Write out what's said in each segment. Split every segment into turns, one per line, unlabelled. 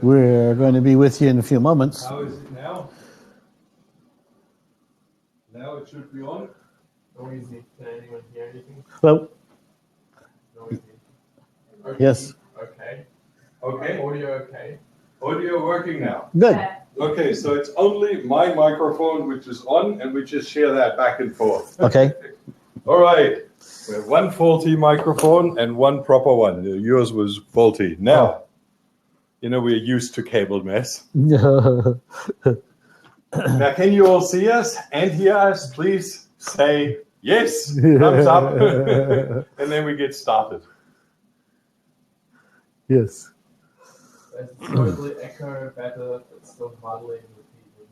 We're going to be with you in a few moments.
How is it now? Now it should be on.
Noisy. Can anyone hear anything?
Hello?
Noisy. Okay.
Yes.
Okay.
Okay.
Audio okay.
Audio working now.
Good.
Okay, so it's only my microphone which is on, and we just share that back and forth.
Okay.
All right. We have one faulty microphone and one proper one. Yours was faulty. Now, you know, we're used to cable mess. Now, can you all see us and hear us? Please say yes, thumbs up, and then we get started.
Yes.
It's totally echo better, but still muddling repeating.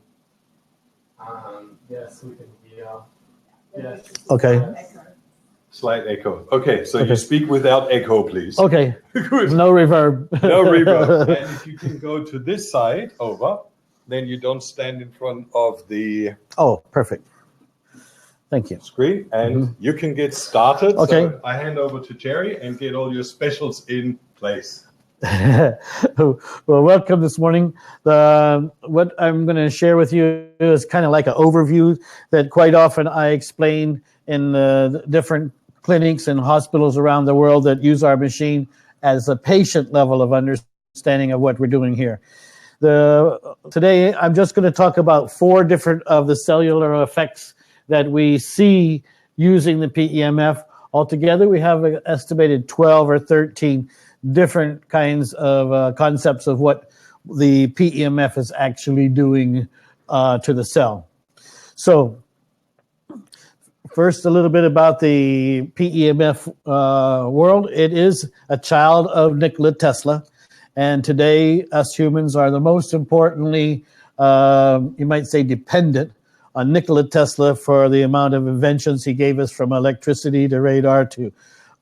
Yes, we can hear. Yes.
Okay.
Slight echo. Okay, so you speak without echo, please.
Okay.
Good.
No reverb.
No reverb. And if you can go to this side over, then you don't stand in front of the
Oh, perfect. Thank you.
screen, and you can get started.
Okay.
So I hand over to Jerry and get all your specials in place.
Well, welcome this morning. What I'm going to share with you is kind of like an overview that quite often I explain in different clinics and hospitals around the world that use our machine as a patient level of understanding of what we're doing here. Today, I'm just going to talk about 4 different of the cellular effects that we see using the PEMF. Altogether, we have an estimated 12 or 13 different kinds of concepts of what the PEMF is actually doing to the cell. So, first, a little bit about the PEMF world. It is a child of Nikola Tesla. And today, us humans are the most importantly, you might say, dependent on Nikola Tesla for the amount of inventions he gave us, from electricity to radar to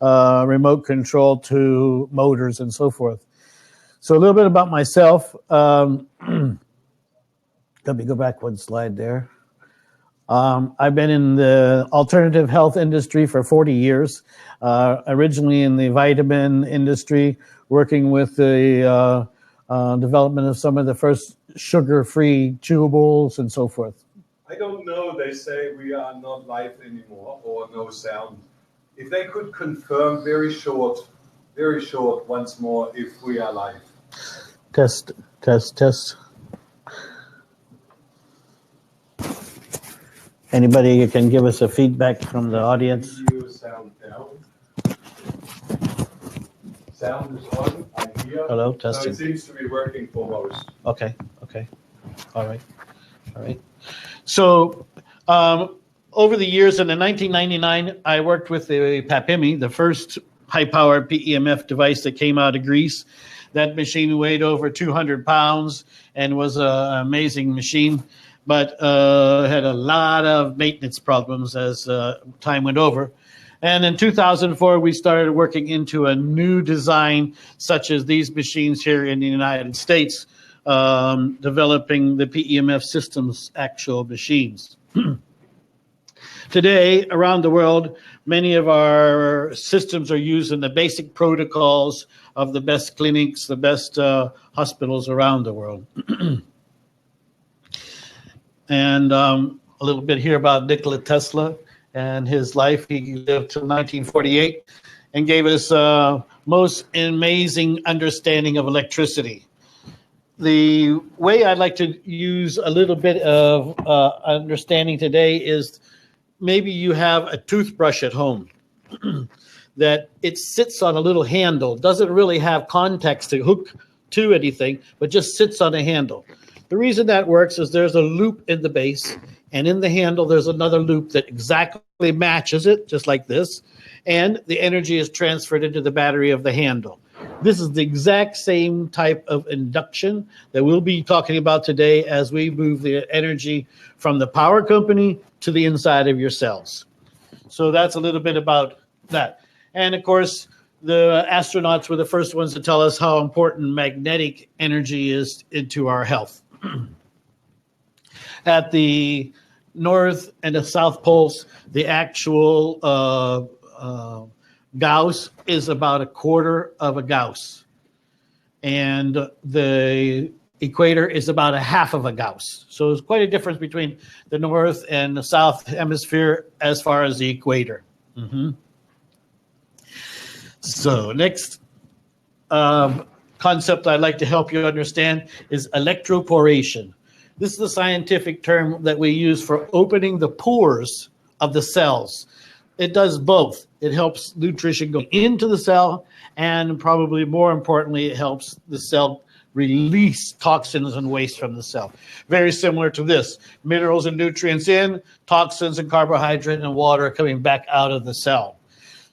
remote control to motors and so forth. So a little bit about myself. Let me go back one slide there. I've been in the alternative health industry for 40 years, originally in the vitamin industry, working with the development of some of the first sugar-free chewables and so forth.
I don't know, they say we are not live anymore, or no sound. If they could confirm very short once more if we are live.
Test. Anybody can give us a feedback from the audience?
Video sound down. Sound is on, I hear.
Hello, testing.
So it seems to be working for most.
Okay. All right. So, over the years, in 1999, I worked with the PEMF, the first high-powered PEMF device that came out of Greece. That machine weighed over 200 pounds and was an amazing machine, but had a lot of maintenance problems as time went over. And in 2004, we started working into a new design, such as these machines here in the United States, developing the PEMF systems actual machines. Today, around the world, many of our systems are using the basic protocols of the best clinics, the best hospitals around the world. And a little bit here about Nikola Tesla and his life. He lived till 1948 and gave us most amazing understanding of electricity. The way I'd like to use a little bit of understanding today is maybe you have a toothbrush at home that it sits on a little handle, doesn't really have context to hook to anything, but just sits on a handle. The reason that works is there's a loop in the base, and in the handle there's another loop that exactly matches it, just like this, and the energy is transferred into the battery of the handle. This is the exact same type of induction that we'll be talking about today as we move the energy from the power company to the inside of your cells. So that's a little bit about that. And of course, the astronauts were the first ones to tell us how important magnetic energy is into our health. At the north and the south poles, the actual Gauss is about a quarter of a Gauss. and the equator is about a half of a Gauss. So there's quite a difference between the north and the south hemisphere as far as the equator. So next concept I'd like to help you understand is electroporation. This is the scientific term that we use for opening the pores of the cells. It does both. It helps nutrition go into the cell, and probably more importantly, it helps the cell release toxins and waste from the cell. Very similar to this. Minerals and nutrients in, toxins and carbohydrate and water coming back out of the cell.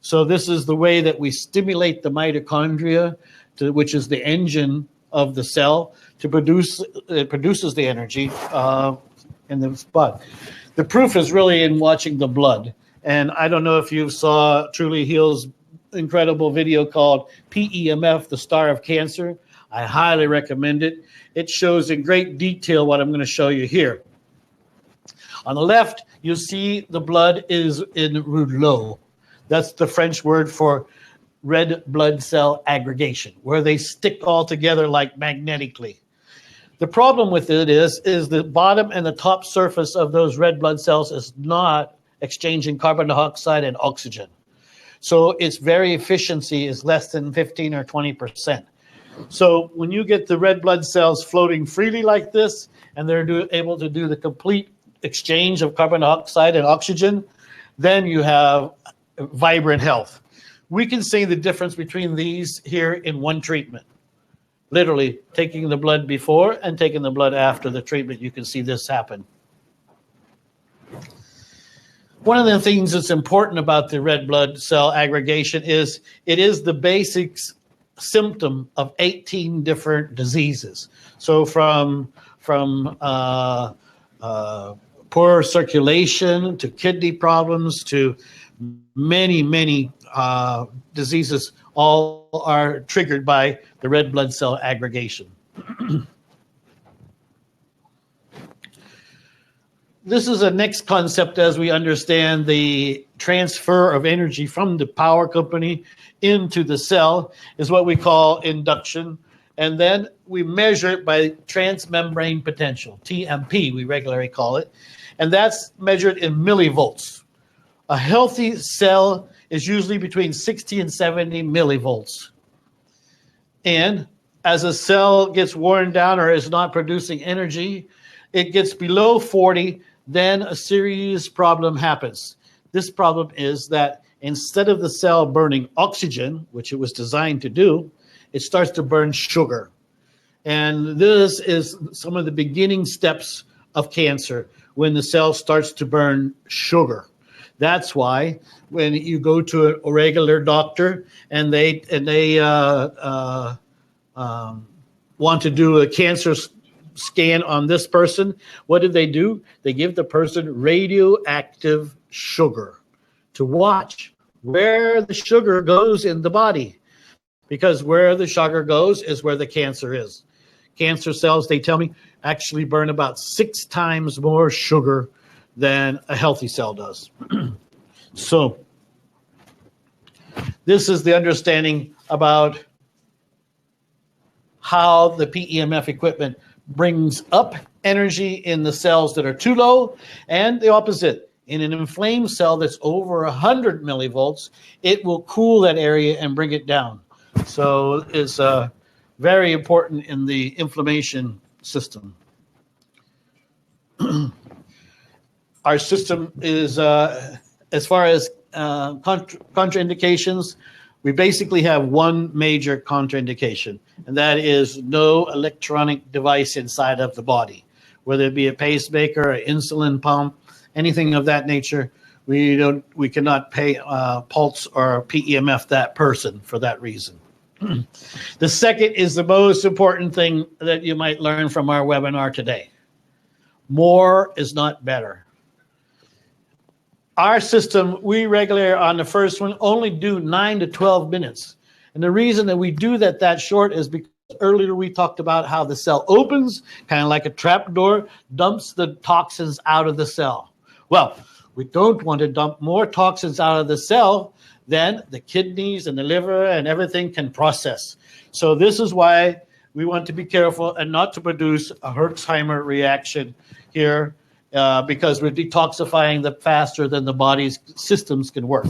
So this is the way that we stimulate the mitochondria, which is the engine of the cell, to it produces the energy in the blood. The proof is really in watching the blood. And I don't know if you saw Truly Heal's incredible video called PEMF, the Star of Cancer. I highly recommend it. It shows in great detail what I'm going to show you here. On the left, you see the blood is in rouleau. That's the French word for red blood cell aggregation, where they stick all together like magnetically. The problem with it is the bottom and the top surface of those red blood cells is not exchanging carbon dioxide and oxygen. So its very efficiency is less than 15 or 20%. So when you get the red blood cells floating freely like this, and they're able to do the complete exchange of carbon dioxide and oxygen, then you have vibrant health. We can see the difference between these here in one treatment. Literally taking the blood before and taking the blood after the treatment, you can see this happen. One of the things that's important about the red blood cell aggregation is it is the basic symptom of 18 different diseases. So from poor circulation to kidney problems to many diseases, all are triggered by the red blood cell aggregation. This is a next concept as we understand the transfer of energy from the power company into the cell is what we call induction. And then we measure it by transmembrane potential, TMP, we regularly call it. And that's measured in millivolts. A healthy cell is usually between 60 and 70 millivolts. And as a cell gets worn down or is not producing energy, it gets below 40, then a serious problem happens. This problem is that instead of the cell burning oxygen, which it was designed to do, it starts to burn sugar. And this is some of the beginning steps of cancer, when the cell starts to burn sugar. That's why when you go to a regular doctor and they want to do a cancer scan on this person, what do? They give the person radioactive sugar to watch where the sugar goes in the body, because where the sugar goes is where the cancer is. Cancer cells, they tell me, actually burn about 6 times more sugar than a healthy cell does. So this is the understanding about how the PEMF equipment brings up energy in the cells that are too low, and the opposite. In an inflamed cell that's over 100 millivolts, it will cool that area and bring it down. So it's very important in the inflammation system. Our system is, as far as contraindications, we basically have one major contraindication, and that is no electronic device inside of the body, whether it be a pacemaker, an insulin pump, anything of that nature. We cannot pulse or PEMF that person for that reason. The second is the most important thing that you might learn from our webinar today. More is not better. Our system, we regularly on the first one only do 9 to 12 minutes. And the reason that we do that short is because earlier we talked about how the cell opens, kind of like a trap door, dumps the toxins out of the cell. Well, we don't want to dump more toxins out of the cell then the kidneys and the liver and everything can process. So this is why we want to be careful and not to produce a Herxheimer reaction here, because we're detoxifying the faster than the body's systems can work.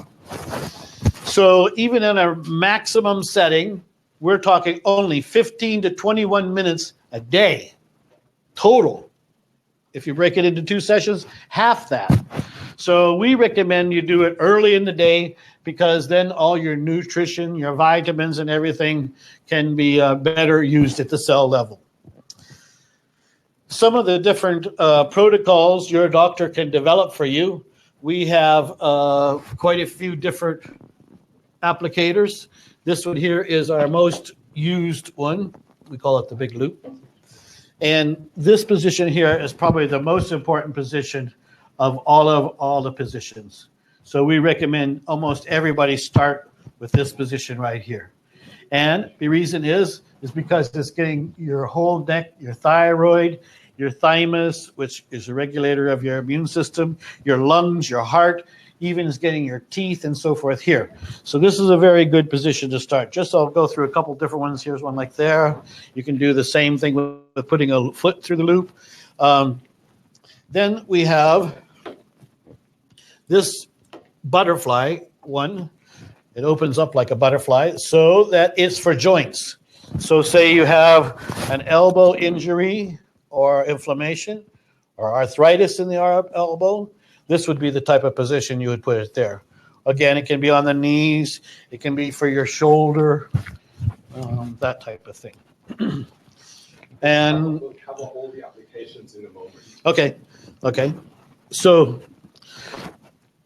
So even in a maximum setting, we're talking only 15 to 21 minutes a day total. If you break it into 2 sessions, half that. So we recommend you do it early in the day, because then all your nutrition, your vitamins and everything can be better used at the cell level. Some of the different protocols your doctor can develop for you. We have quite a few different applicators. This one here is our most used one. We call it the big loop. And this position here is probably the most important position of all the positions. So we recommend almost everybody start with this position right here. And the reason is because it's getting your whole neck, your thyroid, your thymus, which is a regulator of your immune system, your lungs, your heart, even is getting your teeth and so forth here. So this is a very good position to start. Just I'll go through a couple different ones. Here's one like there. You can do the same thing with putting a foot through the loop. Then we have this butterfly one. It opens up like a butterfly so that it's for joints. So say you have an elbow injury or inflammation or arthritis in the elbow, this would be the type of position you would put it there. Again, it can be on the knees, it can be for your shoulder, that type of thing. And
we'll cover all the applications in a moment.
Okay. So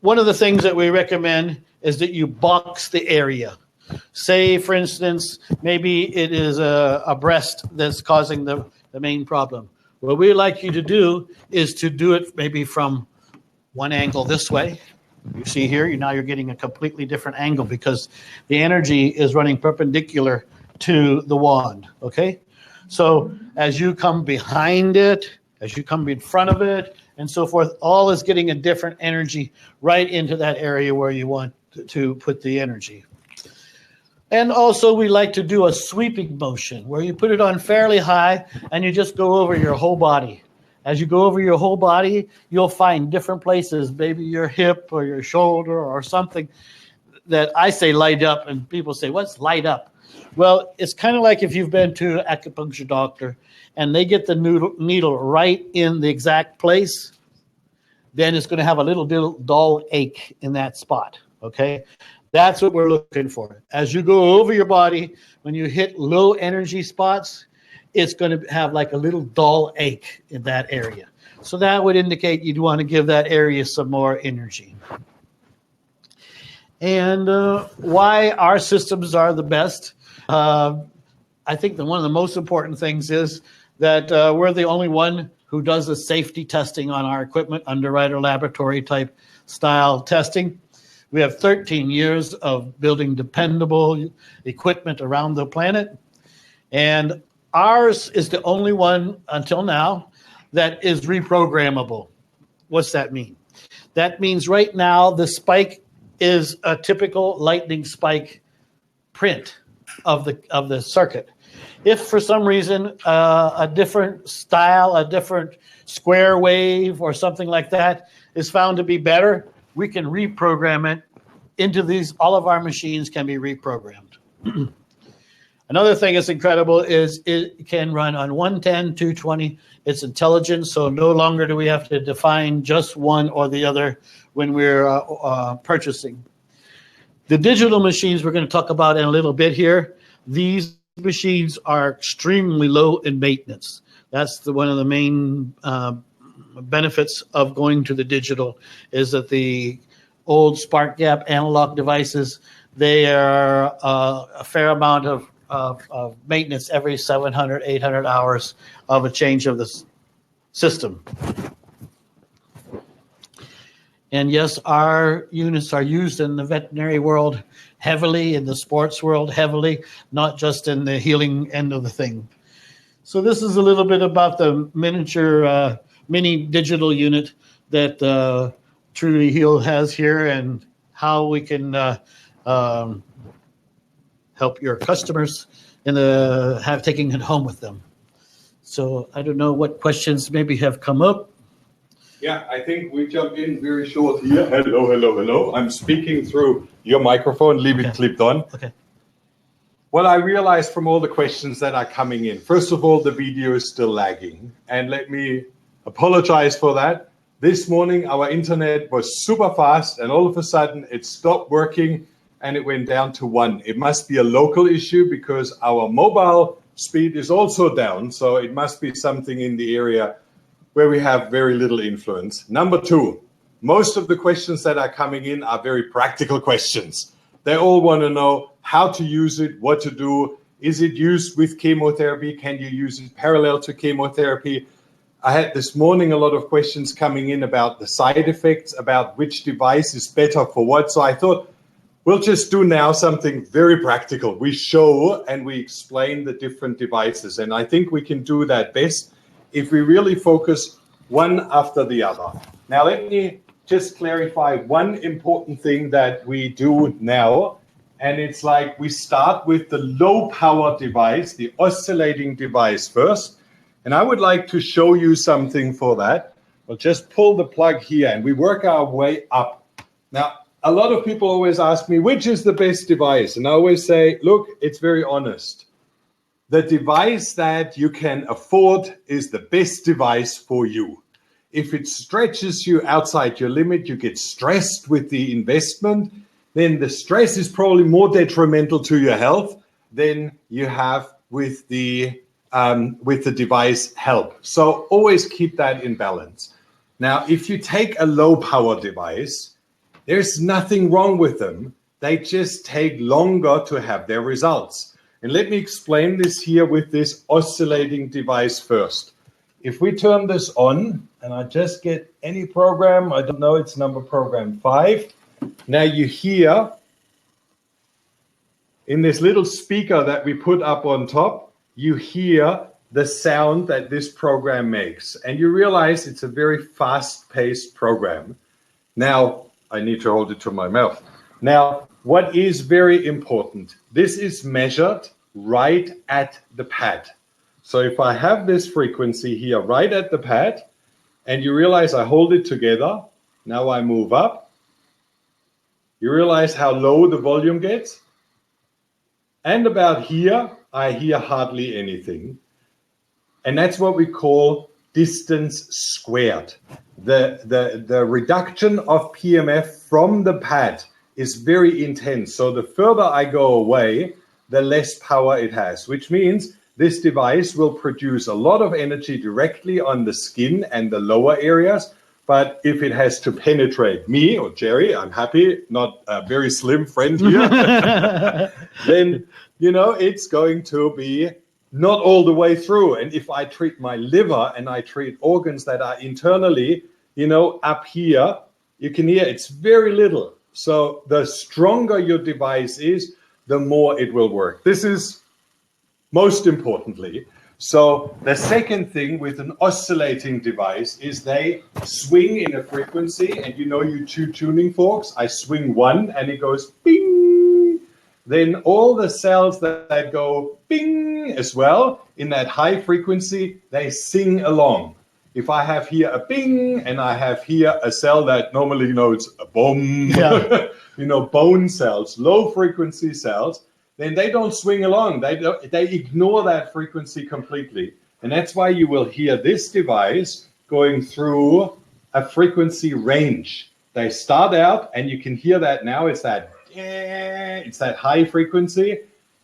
one of the things that we recommend is that you box the area. Say, for instance, maybe it is a breast that's causing the main problem. What we like you to do is to do it maybe from one angle this way. You see here, now you're getting a completely different angle because the energy is running perpendicular to the wand, okay? So as you come behind it, as you come in front of it, and so forth, all is getting a different energy right into that area where you want to put the energy. And also we like to do a sweeping motion where you put it on fairly high and you just go over your whole body. As you go over your whole body, you'll find different places, maybe your hip or your shoulder or something that I say light up, and people say, what's light up? Well, it's kind of like if you've been to an acupuncture doctor and they get the needle right in the exact place, then it's going to have a little dull ache in that spot, okay? That's what we're looking for. As you go over your body, when you hit low energy spots, it's going to have like a little dull ache in that area. So that would indicate you'd want to give that area some more energy. And why our systems are the best, I think that one of the most important things is that we're the only one who does the safety testing on our equipment, underwriter laboratory type style testing. We have 13 years of building dependable equipment around the planet. And ours is the only one until now that is reprogrammable. What's that mean? That means right now the spike is a typical lightning spike print of the circuit. If for some reason a different style, a different square wave or something like that is found to be better, we can reprogram it into these. All of our machines can be reprogrammed. Another thing that's incredible is it can run on 110, 220. It's intelligent, so no longer do we have to define just one or the other when we're purchasing. The digital machines we're going to talk about in a little bit here, these machines are extremely low in maintenance. That's one of the main benefits of going to the digital, is that the old spark gap analog devices, they are a fair amount of maintenance every 700, 800 hours of a change of the system. And yes, our units are used in the veterinary world heavily, in the sports world heavily, not just in the healing end of the thing. So this is a little bit about the miniature mini digital unit that Truly Heal has here, and how we can um, help your customers in have taking it home with them. So I don't know what questions maybe have come up.
Yeah, I think we jump in very short here. Hello, hello, hello. I'm speaking through your microphone. Leave it clipped on.
Okay.
Well, I realized from all the questions that are coming in, first of all, the video is still lagging. And let me apologize for that. This morning, our internet was super fast, and all of a sudden it stopped working and it went down to 1. It must be a local issue because our mobile speed is also down. So it must be something in the area where we have very little influence. Number 2, most of the questions that are coming in are very practical questions. They all want to know how to use it, what to do. Is it used with chemotherapy? Can you use it parallel to chemotherapy? I had this morning a lot of questions coming in about the side effects, about which device is better for what. So I thought we'll just do now something very practical. We show and we explain the different devices. And I think we can do that best if we really focus one after the other. Now, let me just clarify one important thing that we do now. And it's like we start with the low power device, the oscillating device first. And I would like to show you something for that. We'll just pull the plug here and we work our way up. Now, a lot of people always ask me, which is the best device? And I always say, look, it's very honest. The device that you can afford is the best device for you. If it stretches you outside your limit, you get stressed with the investment, then the stress is probably more detrimental to your health than you have with the device help. So always keep that in balance. Now, if you take a low power device, there's nothing wrong with them. They just take longer to have their results. And let me explain this here with this oscillating device first. If we turn this on, and I just get any program, I don't know, it's number program 5. Now you hear in this little speaker that we put up on top, you hear the sound that this program makes. And you realize it's a very fast-paced program. Now, I need to hold it to my mouth. Now, what is very important, this is measured right at the pad. So if I have this frequency here right at the pad, and you realize I hold it together, now I move up, you realize how low the volume gets? And about here, I hear hardly anything. And that's what we call distance squared. The reduction of PEMF from the pad is very intense. So the further I go away, the less power it has, which means this device will produce a lot of energy directly on the skin and the lower areas. But if it has to penetrate me or Jerry, I'm happy, not a very slim friend here, then, you know, it's going to be not all the way through. And if I treat my liver and I treat organs that are internally, you know, up here, you can hear it's very little. So the stronger your device is, the more it will work. This is most importantly. So the second thing with an oscillating device is they swing in a frequency, and you know you two tuning forks, I swing one and it goes bing. Then all the cells that go bing as well in that high frequency, they sing along. If I have here a bing and I have here a cell that normally, you know, it's a boom, yeah. You know, bone cells, low frequency cells, then they don't swing along. They ignore that frequency completely. And that's why you will hear this device going through a frequency range. They start out, and you can hear that now, it's that high frequency.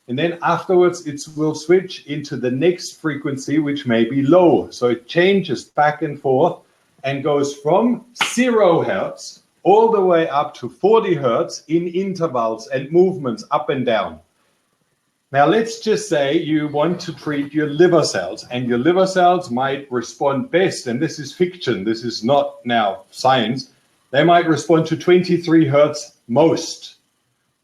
And then afterwards, it will switch into the next frequency, which may be low. So it changes back and forth and goes from 0 hertz all the way up to 40 hertz in intervals and movements up and down. Now, let's just say you want to treat your liver cells, and your liver cells might respond best, and this is fiction, this is not now science, they might respond to 23 hertz most.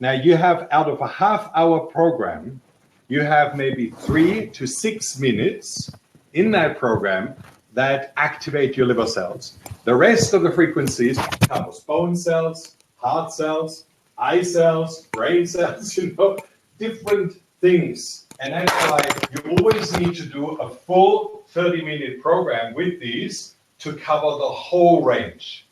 Now, you have, out of a half-hour program, you have maybe 3 to 6 minutes in that program that activate your liver cells. The rest of the frequencies covers bone cells, heart cells, eye cells, brain cells, different things. And that's why you always need to do a full 30-minute program with these to cover the whole range.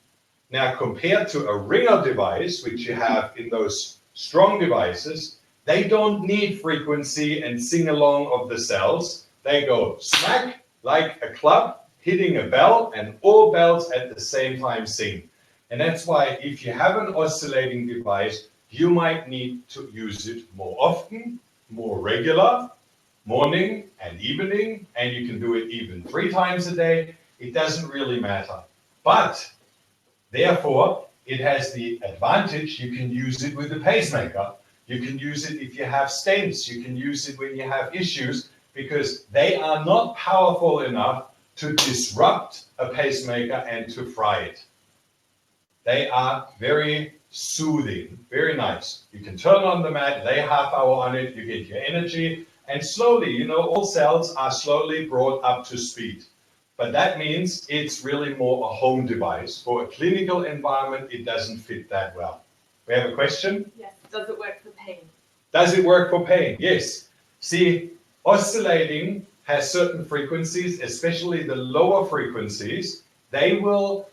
Now, compared to a ringer device, which you have in those strong devices, they don't need frequency and sing-along of the cells. They go smack like a club hitting a bell, and all bells at the same time sing. And that's why if you have an oscillating device, you might need to use it more often, more regular, morning and evening, and you can do it even 3 times a day. It doesn't really matter. But therefore, it has the advantage you can use it with a pacemaker. You can use it if you have stents. You can use it when you have issues, because they are not powerful enough to disrupt a pacemaker and to fry it. They are very soothing, very nice. You can turn on the mat, lay half hour on it, you get your energy, and slowly, all cells are slowly brought up to speed. But that means it's really more a home device. For a clinical environment, it doesn't fit that well. We have a question?
Yes. Does it work for pain?
Does it work for pain? Yes. See, oscillating has certain frequencies, especially the lower frequencies. They will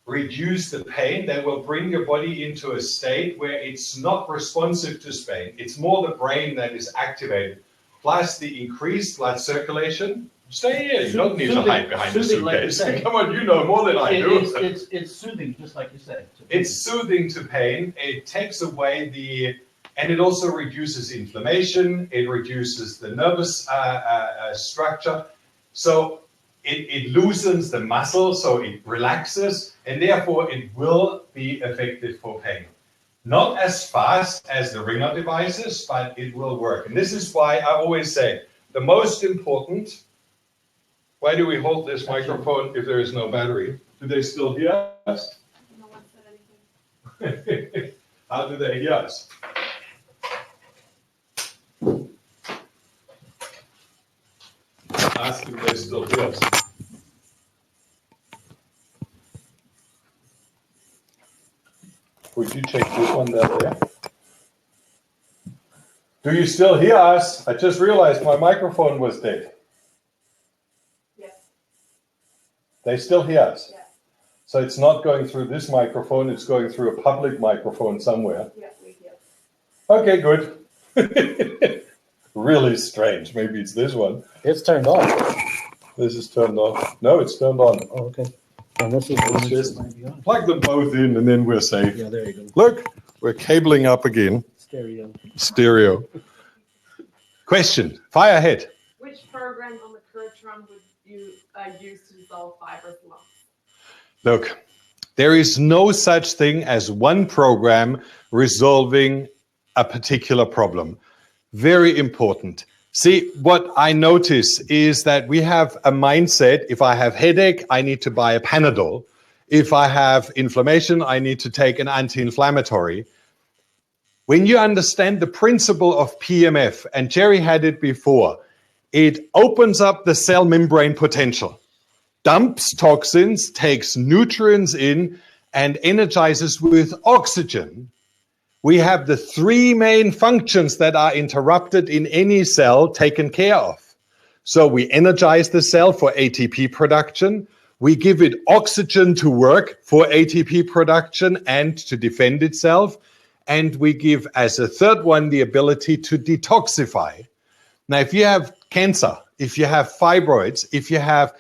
reduce the pain. They will bring your body into a state where it's not responsive to pain. It's more the brain that is activated, plus the increased blood circulation. Stay here. You don't need to hide behind the suitcase. Like come on, you know more than I do.
It's soothing, just like you said.
It's soothing to pain. It takes away and it also reduces inflammation. It reduces the nervous structure. So it loosens the muscle, so it relaxes, and therefore it will be effective for pain. Not as fast as the ringer devices, but it will work. And this is why I always say the most important. Why do we hold this microphone if there is no battery? Do they still hear us?
No one said anything.
How do they hear us? Ask if they still hear us. Would you check this one down there? Do you still hear us? I just realized my microphone was dead.
Yes.
They still hear us?
Yeah.
So it's not going through this microphone, it's going through a public microphone somewhere.
Yeah, we hear.
Okay, good. Really strange. Maybe it's this one.
It's turned off.
This is turned off. No, it's turned on.
Oh, okay. And this is
Let's just plug them both in and then we're safe.
yeah, there you go.
Look, we're cabling up again.
Stereo.
Stereo. Question. Fire ahead.
Which program on the Curtron would you use to dissolve fibrous lumps?
Look, there is no such thing as one program resolving a particular problem. Very important. See, what I notice is that we have a mindset. If I have headache, I need to buy a Panadol. If I have inflammation, I need to take an anti-inflammatory. When you understand the principle of PEMF, and Jerry had it before, it opens up the cell membrane potential, dumps toxins, takes nutrients in, and energizes with oxygen. We have the 3 main functions that are interrupted in any cell taken care of. So we energize the cell for ATP production. We give it oxygen to work for ATP production and to defend itself. And we give, as a third one, the ability to detoxify. Now, if you have cancer, if you have fibroids, if you have,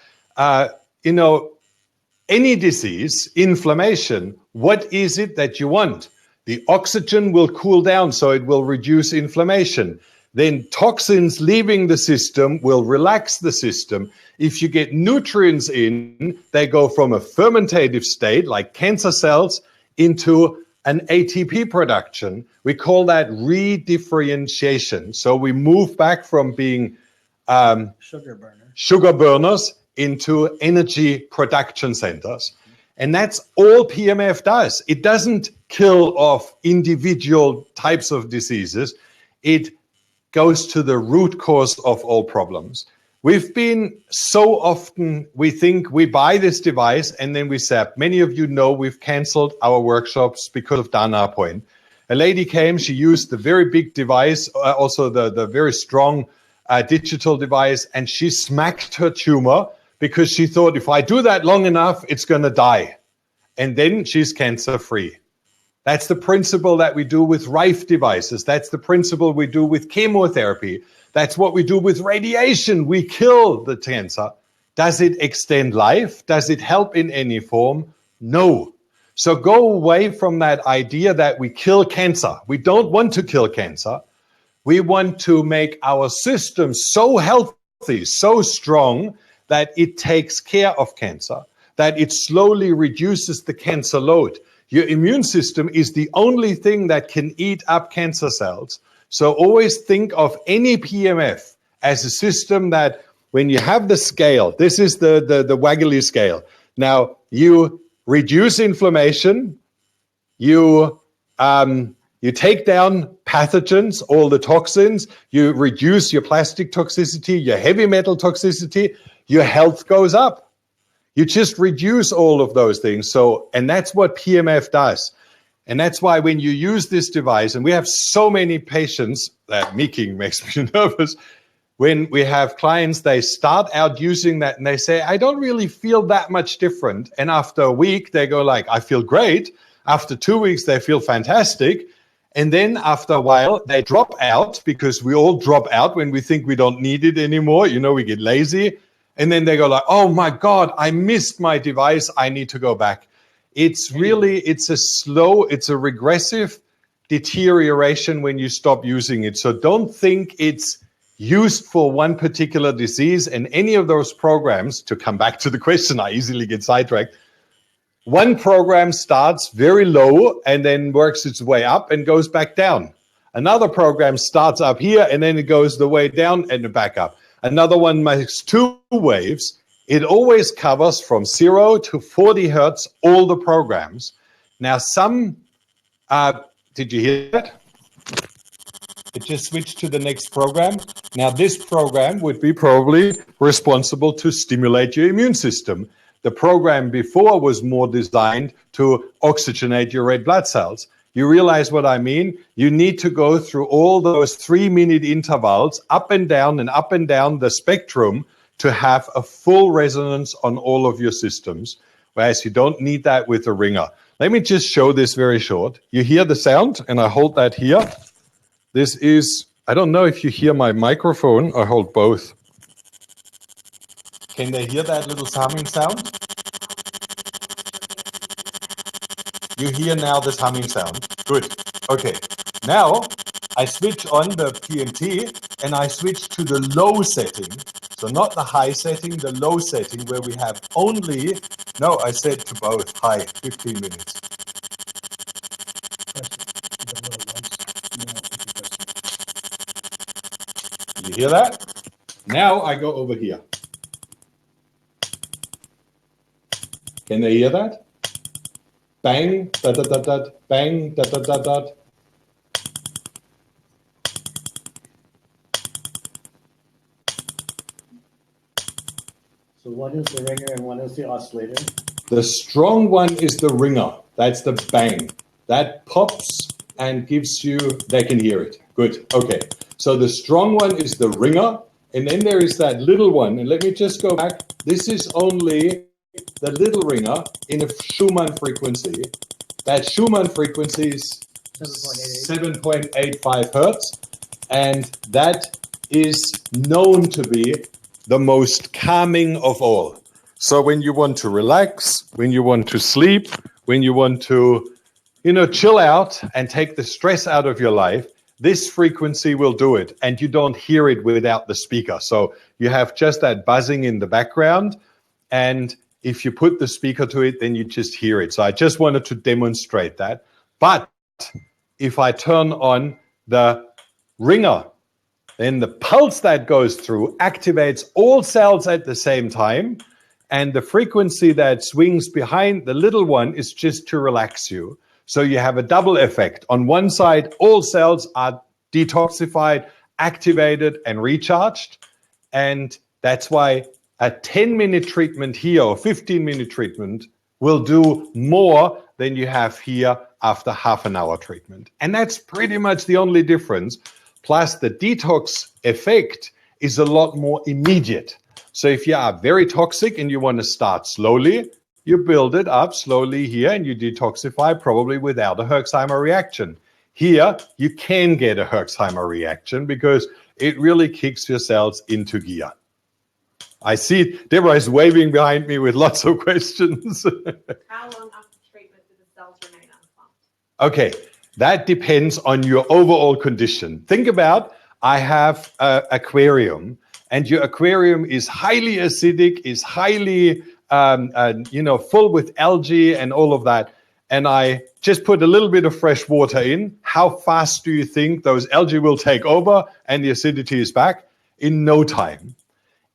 any disease, inflammation, what is it that you want? The oxygen will cool down, so it will reduce inflammation. Then toxins leaving the system will relax the system. If you get nutrients in, they go from a fermentative state, like cancer cells, into an ATP production. We call that redifferentiation. So we move back from being sugar burners into energy production centers. And that's all PEMF does. It doesn't kill off individual types of diseases. It goes to the root cause of all problems. We've been so often, we think we buy this device and then we sap. Many of you know we've canceled our workshops because of Dana point. A lady came, she used the very big device, also the very strong digital device, and she smacked her tumor because she thought, if I do that long enough, it's going to die. And then she's cancer-free. That's the principle that we do with Rife devices. That's the principle we do with chemotherapy. That's what we do with radiation. We kill the cancer. Does it extend life? Does it help in any form? No. So go away from that idea that we kill cancer. We don't want to kill cancer. We want to make our system so healthy, so strong, that it takes care of cancer, that it slowly reduces the cancer load. Your immune system is the only thing that can eat up cancer cells. So always think of any PEMF as a system that when you have the scale, this is the waggly scale. Now, you reduce inflammation, you take down pathogens, all the toxins, you reduce your plastic toxicity, your heavy metal toxicity, your health goes up. You just reduce all of those things. So, and that's what PEMF does. And that's why when you use this device, and we have so many patients, that meeking makes me nervous, when we have clients, they start out using that and they say, I don't really feel that much different. And after a week, they go like, I feel great. After 2 weeks, they feel fantastic. And then after a while, they drop out, because we all drop out when we think we don't need it anymore. You know, we get lazy. And then they go like, oh my God, I missed my device. I need to go back. It's really, it's a regressive deterioration when you stop using it. So don't think it's used for one particular disease. And any of those programs, to come back to the question, I easily get sidetracked. One program starts very low and then works its way up and goes back down. Another program starts up here and then it goes the way down and back up. Another one makes 2 waves. It always covers from 0 to 40 hertz, all the programs. Now some, did you hear that? It just switched to the next program. Now this program would be probably responsible to stimulate your immune system. The program before was more designed to oxygenate your red blood cells. You realize what I mean? You need to go through all those 3-minute intervals up and down the spectrum to have a full resonance on all of your systems, whereas you don't need that with a ringer. Let me just show this very short. You hear the sound, and I hold that here. This is, I don't know if you hear my microphone. I hold both. Can they hear that little humming sound? You hear now this humming sound. Good. Okay. Now I switch on the PMT and I switch to the low setting. So not the high setting, the low setting where we have only, no, I said to both, high, 15 minutes. You hear that? Now I go over here. Can they hear that? Bang, da da da da, bang, da da da da.
So one is the ringer and one is the oscillator.
The strong one is the ringer. That's the bang. That pops and gives you, they can hear it. Good. Okay. So the strong one is the ringer. And then there is that little one. And let me just go back. This is only the little ringer in a Schumann frequency. That Schumann frequency is 7.85 hertz. And that is known to be the most calming of all. So when you want to relax, when you want to sleep, when you want to, chill out and take the stress out of your life, this frequency will do it. And you don't hear it without the speaker. So you have just that buzzing in the background. And if you put the speaker to it, then you just hear it. So I just wanted to demonstrate that. But if I turn on the ringer, then the pulse that goes through activates all cells at the same time. And the frequency that swings behind the little one is just to relax you. So you have a double effect. On one side, all cells are detoxified, activated, and recharged. And that's why a 10-minute treatment here or 15-minute treatment will do more than you have here after half an hour treatment. And that's pretty much the only difference. Plus the detox effect is a lot more immediate. So if you are very toxic and you want to start slowly, you build it up slowly here and you detoxify probably without a Herxheimer reaction. Here, you can get a Herxheimer reaction because it really kicks your cells into gear. I see Deborah is waving behind me with lots of questions.
How long after treatment do the cells remain unpumped?
Okay, that depends on your overall condition. Think about, I have an aquarium, and your aquarium is highly acidic, is highly, full with algae and all of that. And I just put a little bit of fresh water in. How fast do you think those algae will take over and the acidity is back? In no time.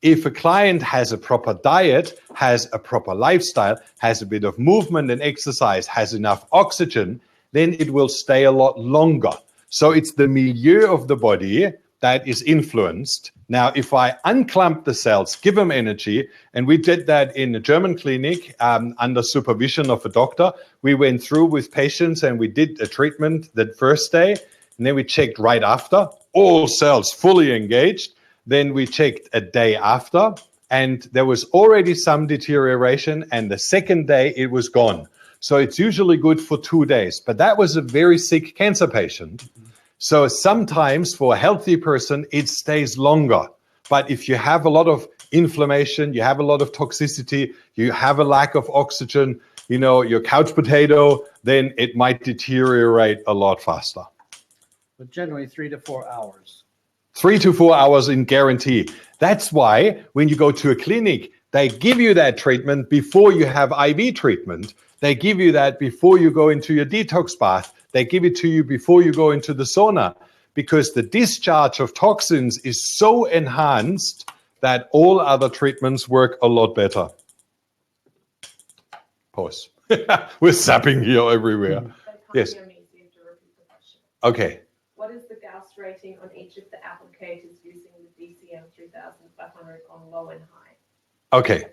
If a client has a proper diet, has a proper lifestyle, has a bit of movement and exercise, has enough oxygen, then it will stay a lot longer. So it's the milieu of the body that is influenced. Now, if I unclump the cells, give them energy, and we did that in a German clinic under supervision of a doctor, we went through with patients and we did a treatment the first day, and then we checked right after, all cells fully engaged. Then we checked a day after, and there was already some deterioration, and the second day it was gone. So it's usually good for 2 days, but that was a very sick cancer patient. So sometimes for a healthy person, it stays longer. But if you have a lot of inflammation, you have a lot of toxicity, you have a lack of oxygen, your couch potato, then it might deteriorate a lot faster.
But generally 3 to 4 hours.
3 to 4 hours in guarantee. That's why when you go to a clinic, they give you that treatment before you have IV treatment. They give you that before you go into your detox bath. They give it to you before you go into the sauna, because the discharge of toxins is so enhanced that all other treatments work a lot better. Pause. We're zapping here everywhere. Yes. Okay.
What is the Gauss rating on each of the applicators using the DCM 3500 on low and high?
Okay.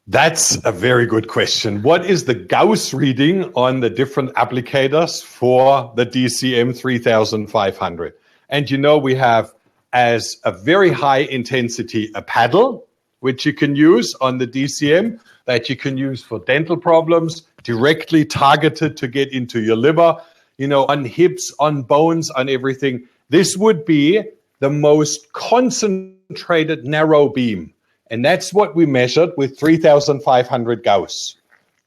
That's a very good question. What is the Gauss reading on the different applicators for the DCM 3500? And we have as a very high intensity a paddle, which you can use on the DCM, that you can use for dental problems, directly targeted to get into your liver, on hips, on bones, on everything. This would be the most concentrated narrow beam. And that's what we measured with 3,500 Gauss.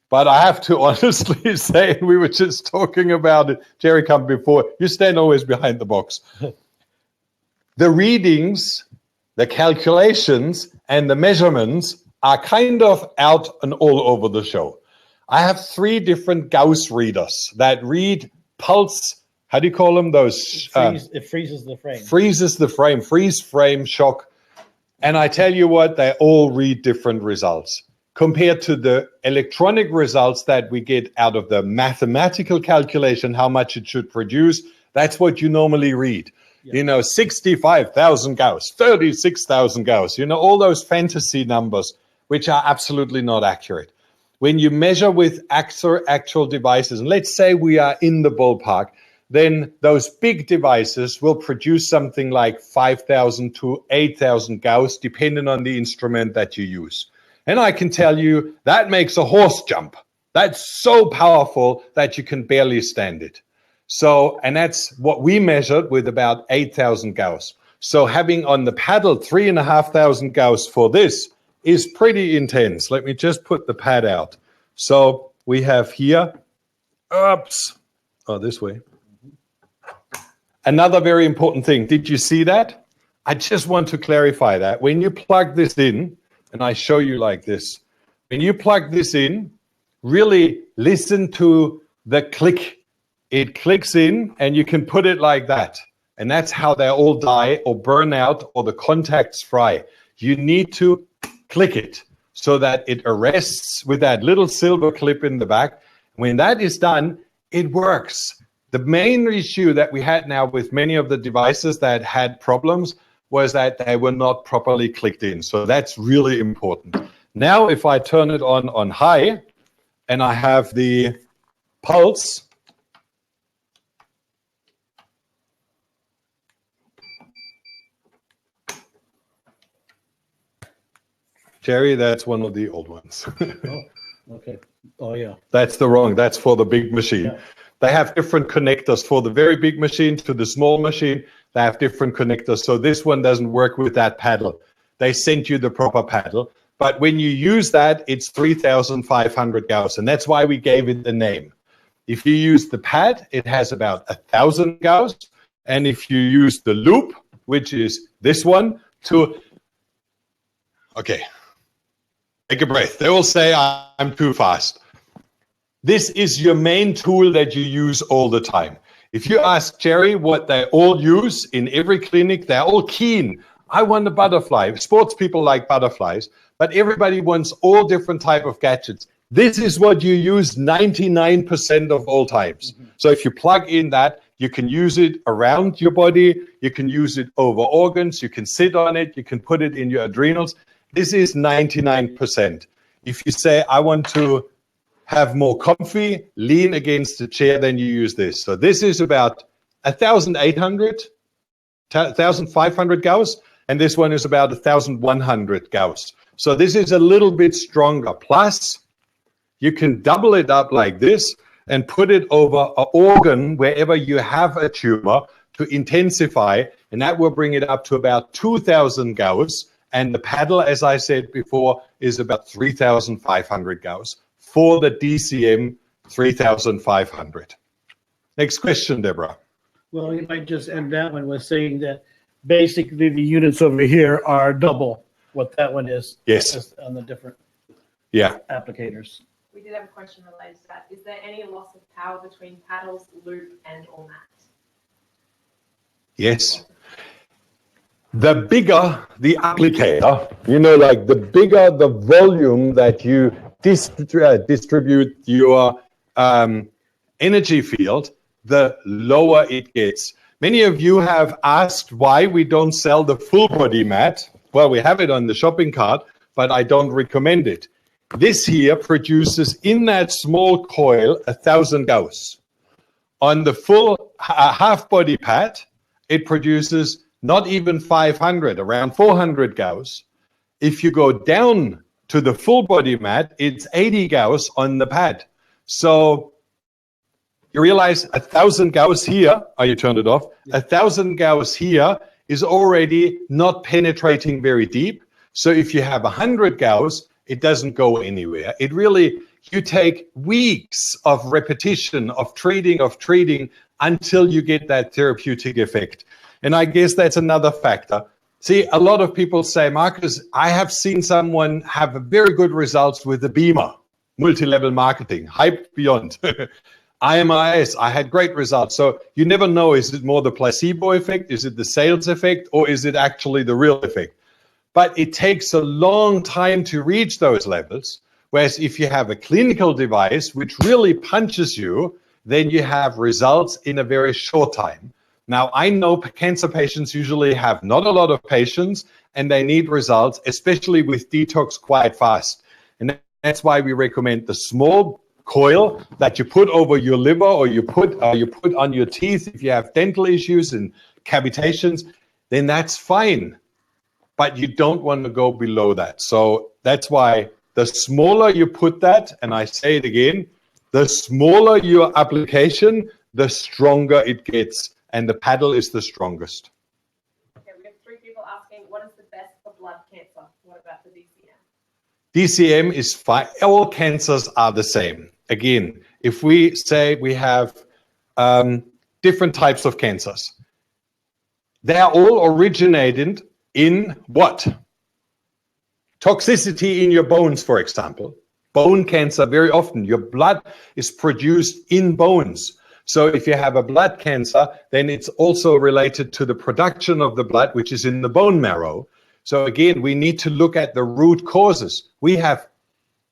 But I have to honestly say, we were just talking about it, Jerry come before, you stand always behind the box. The readings, the calculations, and the measurements are kind of out and all over the show. I have 3 different Gauss readers that read pulse, how do you call them? Those
It freezes the frame.
Freezes the frame, freeze frame shock. And I tell you what, they all read different results. Compared to the electronic results that we get out of the mathematical calculation, how much it should produce, that's what you normally read. Yeah. 65,000 Gauss, 36,000 Gauss, all those fantasy numbers, which are absolutely not accurate. When you measure with actual devices, and let's say we are in the ballpark, then those big devices will produce something like 5,000 to 8,000 Gauss, depending on the instrument that you use. And I can tell you that makes a horse jump. That's so powerful that you can barely stand it. So, and that's what we measured with about 8,000 Gauss. So having on the paddle 3,500 Gauss for this is pretty intense. Let me just put the pad out. So we have here, this way. Another very important thing. Did you see that? I just want to clarify that. When you plug this in, and I show you like this, when you plug this in, really listen to the click. It clicks in and you can put it like that. And that's how they all die or burn out or the contacts fry. You need to click it so that it arrests with that little silver clip in the back. When that is done, it works. The main issue that we had now with many of the devices that had problems was that they were not properly clicked in. So that's really important. Now, if I turn it on high and I have the pulse Jerry, that's one of the old ones.
Oh, okay. Oh, yeah.
That's the wrong, that's for the big machine.
Yeah.
They have different connectors for the very big machine to the small machine. They have different connectors. So this one doesn't work with that paddle. They sent you the proper paddle. But when you use that, it's 3,500 Gauss. And that's why we gave it the name. If you use the pad, it has about 1,000 Gauss. And if you use the loop, which is this one, okay, take a breath. They will say I'm too fast. This is your main tool that you use all the time. If you ask Jerry what they all use in every clinic, they're all keen. I want a butterfly. Sports people like butterflies, but everybody wants all different type of gadgets. This is what you use 99% of all times. So if you plug in that, you can use it around your body. You can use it over organs. You can sit on it. You can put it in your adrenals. This is 99%. If you say, I want to have more comfy, lean against the chair, then you use this. So this is about 1,800, 1,500 Gauss, and this one is about 1,100 Gauss. So this is a little bit stronger. Plus, you can double it up like this and put it over an organ wherever you have a tumor to intensify, and that will bring it up to about 2,000 Gauss. And the paddle, as I said before, is about 3,500 Gauss for the DCM 3,500. Next question, Deborah.
Well, you might just end that one with saying that basically the units over here are double what that one is.
Yes.
On the different applicators.
We did have a question related to that. Is there any loss of power between paddles, loop, and or mat?
Yes. The bigger the applicator, like the bigger the volume that you distribute your energy field, the lower it gets. Many of you have asked why we don't sell the full body mat. Well, we have it on the shopping cart, but I don't recommend it. This here produces in that small coil 1,000 Gauss. On the full half body pad, it produces not even 500, around 400 Gauss. If you go down to the full body mat, it's 80 Gauss on the pad. So you realize 1,000 Gauss here, you turned it off, 1,000 Gauss here is already not penetrating very deep. So if you have 100 Gauss, it doesn't go anywhere. It really, you take weeks of repetition, of treating, until you get that therapeutic effect. And I guess that's another factor. See, a lot of people say, Marcus, I have seen someone have very good results with the Beamer, multi-level marketing, hype beyond. IMIS, I had great results. So you never know, is it more the placebo effect? Is it the sales effect? Or is it actually the real effect? But it takes a long time to reach those levels. Whereas if you have a clinical device which really punches you, then you have results in a very short time. Now, I know cancer patients usually have not a lot of patience and they need results, especially with detox quite fast. And that's why we recommend the small coil that you put over your liver or you put on your teeth. If you have dental issues and cavitations, then that's fine. But you don't want to go below that. So that's why the smaller you put that, and I say it again, the smaller your application, the stronger it gets. And the paddle is the strongest.
Okay, we have 3 people asking, what is the best for blood cancer? What about the DCM?
DCM is fine. All cancers are the same. Again, if we say we have different types of cancers, they are all originated in what? Toxicity in your bones, for example. Bone cancer, very often, your blood is produced in bones. So if you have a blood cancer, then it's also related to the production of the blood, which is in the bone marrow. So again, we need to look at the root causes. We have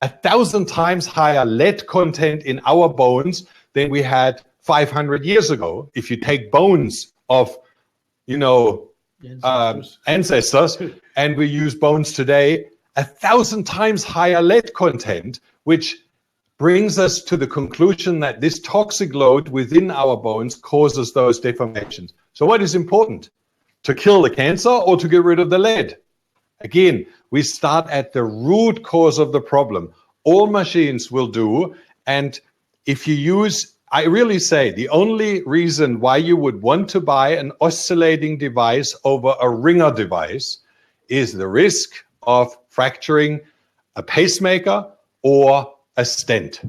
1,000 times higher lead content in our bones than we had 500 years ago. If you take bones of, ancestors, and we use bones today, 1,000 times higher lead content, which brings us to the conclusion that this toxic load within our bones causes those deformations. So what is important? To kill the cancer or to get rid of the lead? Again, we start at the root cause of the problem. All machines will do. And if you use, I really say, the only reason why you would want to buy an oscillating device over a ringer device is the risk of fracturing a pacemaker or a stent.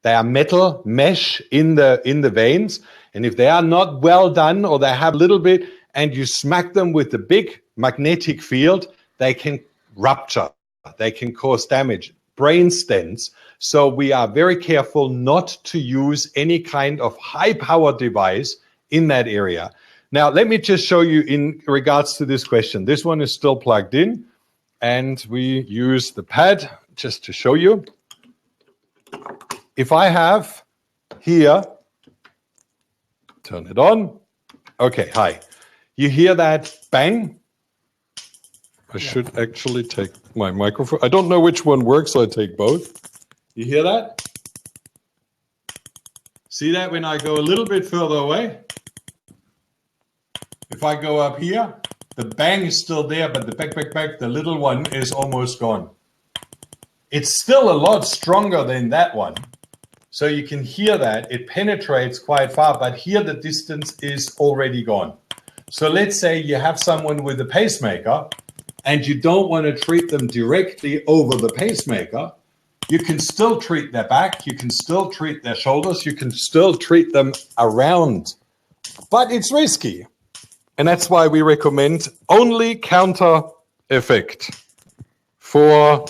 They are metal mesh in the veins, and if they are not well done or they have a little bit, and you smack them with the big magnetic field, they can rupture, they can cause damage, brain stents. So we are very careful not to use any kind of high-power device in that area. Now, let me just show you in regards to this question. This one is still plugged in, and we use the pad just to show you. If I have here, turn it on. Okay, hi. You hear that bang? I should actually take my microphone. I don't know which one works, so I take both. You hear that? See that when I go a little bit further away? If I go up here, the bang is still there, but the back, the little one is almost gone. It's still a lot stronger than that one. So you can hear that. It penetrates quite far, but here the distance is already gone. So let's say you have someone with a pacemaker and you don't want to treat them directly over the pacemaker. You can still treat their back, you can still treat their shoulders, you can still treat them around, but it's risky. And that's why we recommend only counter effect for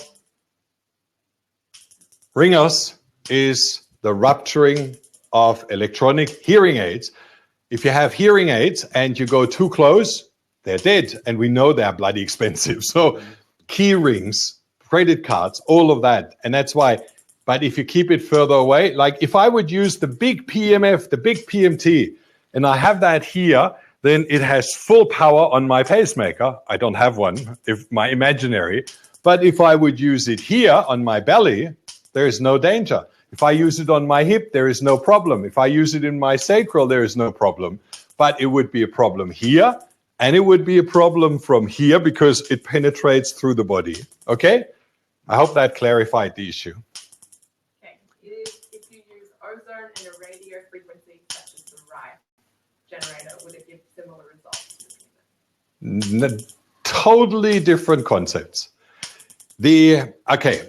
ringers is the rupturing of electronic hearing aids. If you have hearing aids and you go too close, they're dead. And we know they're bloody expensive. So key rings, credit cards, all of that. And that's why, but if you keep it further away, like if I would use the big PMF, the big PMT, and I have that here, then it has full power on my pacemaker. I don't have one, if my imaginary. But if I would use it here on my belly, there is no danger. If I use it on my hip, there is no problem. If I use it in my sacral, there is no problem. But it would be a problem here, and it would be a problem from here because it penetrates through the body. Okay? I hope that clarified the issue.
Okay. If you use ozone and a radio frequency such as the Rife generator, would it give similar results?
Totally different concepts.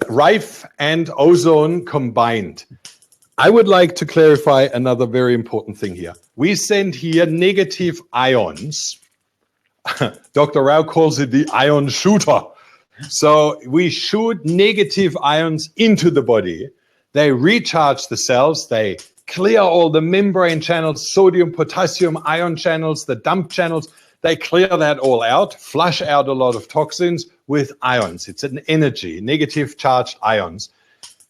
Rife and ozone combined. I would like to clarify another very important thing here. We send here negative ions. Dr. Rao calls it the ion shooter. So we shoot negative ions into the body. They recharge the cells. They clear all the membrane channels, sodium, potassium, ion channels, the dump channels. They clear that all out, flush out a lot of toxins with ions. It's an energy, negative charged ions.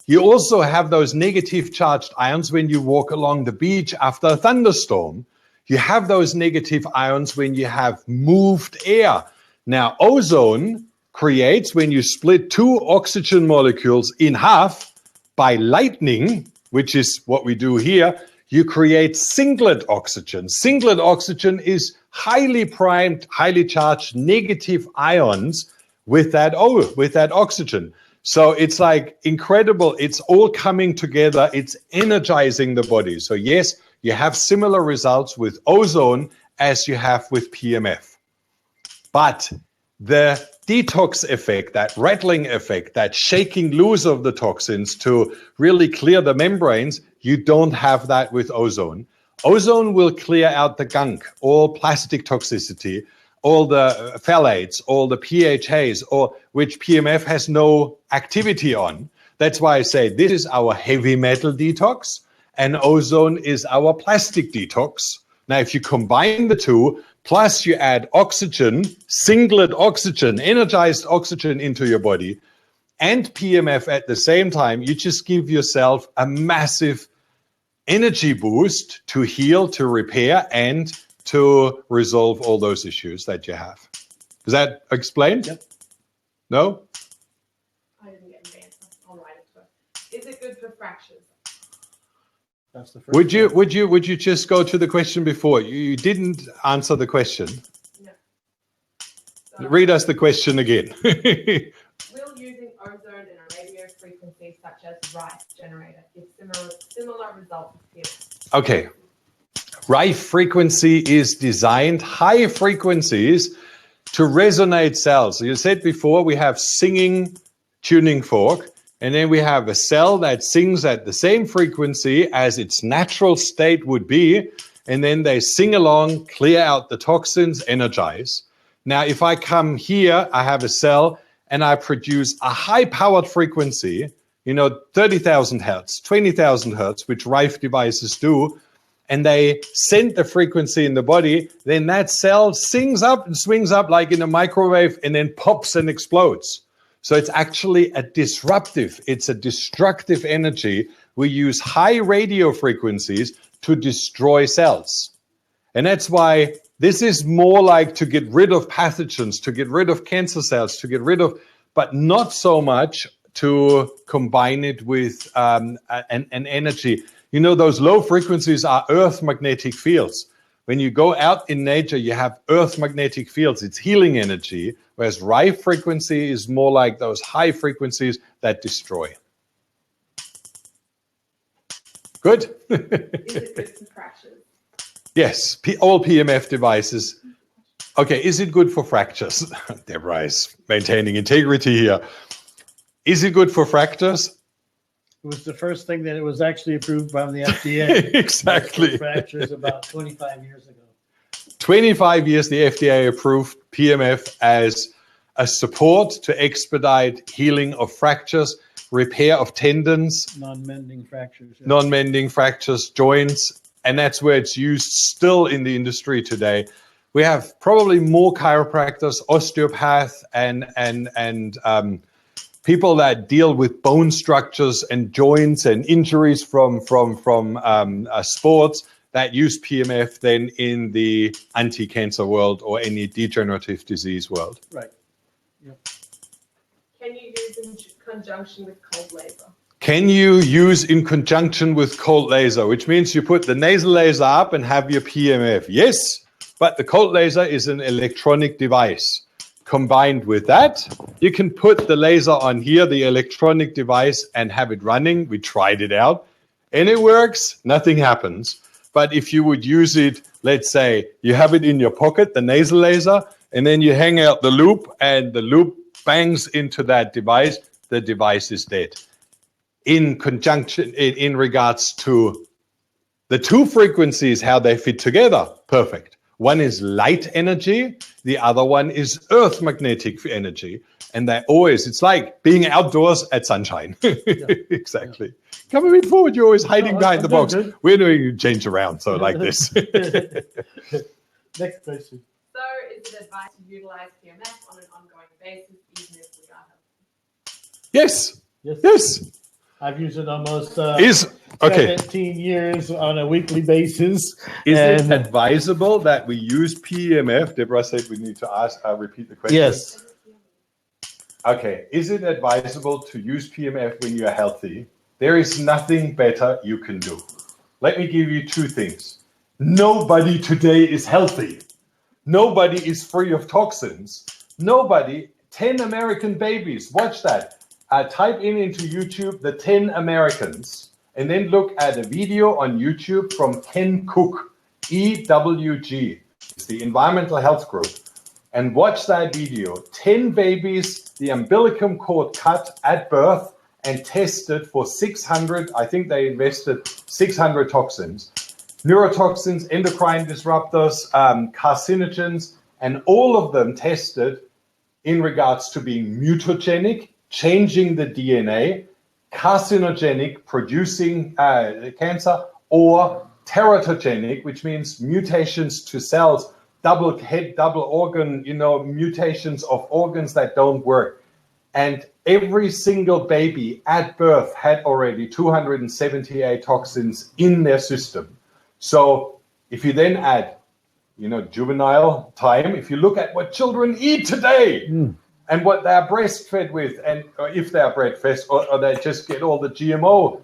You also have those negative charged ions when you walk along the beach after a thunderstorm. You have those negative ions when you have moved air. Now, ozone creates, when you split two oxygen molecules in half by lightning, which is what we do here, you create singlet oxygen. Singlet oxygen is highly primed, highly charged negative ions with that oxygen. So it's like incredible. It's all coming together. It's energizing the body. So yes, you have similar results with ozone as you have with PMF. But the detox effect, that rattling effect, that shaking loose of the toxins to really clear the membranes, you don't have that with ozone. Ozone will clear out the gunk, all plastic toxicity, all the phthalates, all the PHAs, or which PMF has no activity on. That's why I say this is our heavy metal detox and ozone is our plastic detox. Now, if you combine the two, plus you add oxygen, singlet oxygen, energized oxygen into your body, and PMF at the same time, you just give yourself a massive energy boost to heal, to repair, and to resolve all those issues that you have. Does that explain?
Yep.
No?
I didn't get an answer. I'll write it to her. Is it good for fractures?
That's the first.
Would you just go to the question before? You didn't answer the question.
No. So,
Read us the question again.
will using ozone in a radio frequency such as Rife generator give similar results here?
Okay. Rife frequency is designed, high frequencies, to resonate cells. So you said before we have singing tuning fork, and then we have a cell that sings at the same frequency as its natural state would be, and then they sing along, clear out the toxins, energize. Now, if I come here, I have a cell, and I produce a high-powered frequency, 30,000 hertz, 20,000 hertz, which Rife devices do, and they send the frequency in the body, then that cell sings up and swings up like in a microwave and then pops and explodes. So it's actually it's a destructive energy. We use high radio frequencies to destroy cells. And that's why this is more like to get rid of pathogens, to get rid of cancer cells, but not so much to combine it with an energy. Those low frequencies are earth magnetic fields. When you go out in nature, you have earth magnetic fields. It's healing energy, whereas Rife frequency is more like those high frequencies that destroy. Good?
Is it good for fractures?
Yes, all PMF devices. Okay, is it good for fractures? Deborah is maintaining integrity here. Is it good for fractures?
It was the first thing that it was actually approved by the FDA.
Exactly.
Fractures about 25 years ago.
25 years, the FDA approved PMF as a support to expedite healing of fractures, repair of tendons,
non-mending fractures. Yeah.
non-mending fractures, joints, and that's where it's used still in the industry today. We have probably more chiropractors, osteopaths, and people that deal with bone structures and joints and injuries from sports that use PMF than in the anti-cancer world or any degenerative disease world.
Right. Yep.
Can you use in conjunction with cold laser?
Can you use in conjunction with cold laser, which means you put the nasal laser up and have your PMF? Yes, but the cold laser is an electronic device. Combined with that, you can put the laser on here, the electronic device, and have it running. We tried it out, and it works. Nothing happens. But if you would use it, let's say you have it in your pocket, the nasal laser, and then you hang out the loop, and the loop bangs into that device, the device is dead. In conjunction, in regards to the two frequencies, how they fit together, perfect. One is light energy, the other one is earth magnetic energy. And it's like being outdoors at sunshine. Yeah. Exactly. Yeah. Come a bit forward, you're always hiding behind the box. Good. We're doing you change around, so like this.
Next question.
So is it advised to utilize PMF on an ongoing basis, even if we are healthy?
Yes.
Yes.
Yes.
I've used it almost
17
years on a weekly basis.
Is it advisable that we use PMF? Deborah said we need to repeat the question.
Yes.
Okay. Is it advisable to use PMF when you're healthy? There is nothing better you can do. Let me give you two things. Nobody today is healthy. Nobody is free of toxins. 10 American babies, watch that. Type into YouTube the 10 Americans and then look at a video on YouTube from Ken Cook, EWG. It's the Environmental Health Group. And watch that video. 10 babies, the umbilicum cord cut at birth and tested for 600, I think they invested 600 toxins. Neurotoxins, endocrine disruptors, carcinogens, and all of them tested in regards to being mutagenic, changing the DNA, carcinogenic, producing cancer, or teratogenic, which means mutations to cells, double head, double organ, mutations of organs that don't work. And every single baby at birth had already 278 toxins in their system. So if you then add, juvenile time, if you look at what children eat today, and what they're breastfed with, and if they're breastfed or they just get all the GMO,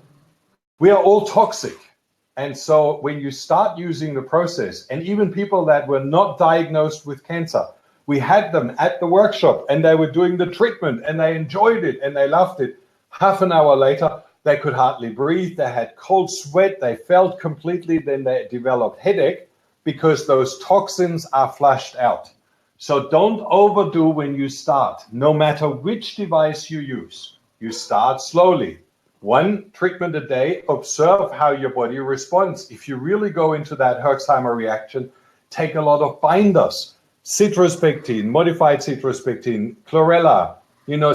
we are all toxic. And so when you start using the process, and even people that were not diagnosed with cancer, we had them at the workshop and they were doing the treatment and they enjoyed it and they loved it. Half an hour later, they could hardly breathe. They had cold sweat. They felt completely, then they developed headache because those toxins are flushed out. So don't overdo when you start. No matter which device you use, you start slowly. One treatment a day, observe how your body responds. If you really go into that Herxheimer reaction, take a lot of binders, citrospectine, modified citrospectine, chlorella,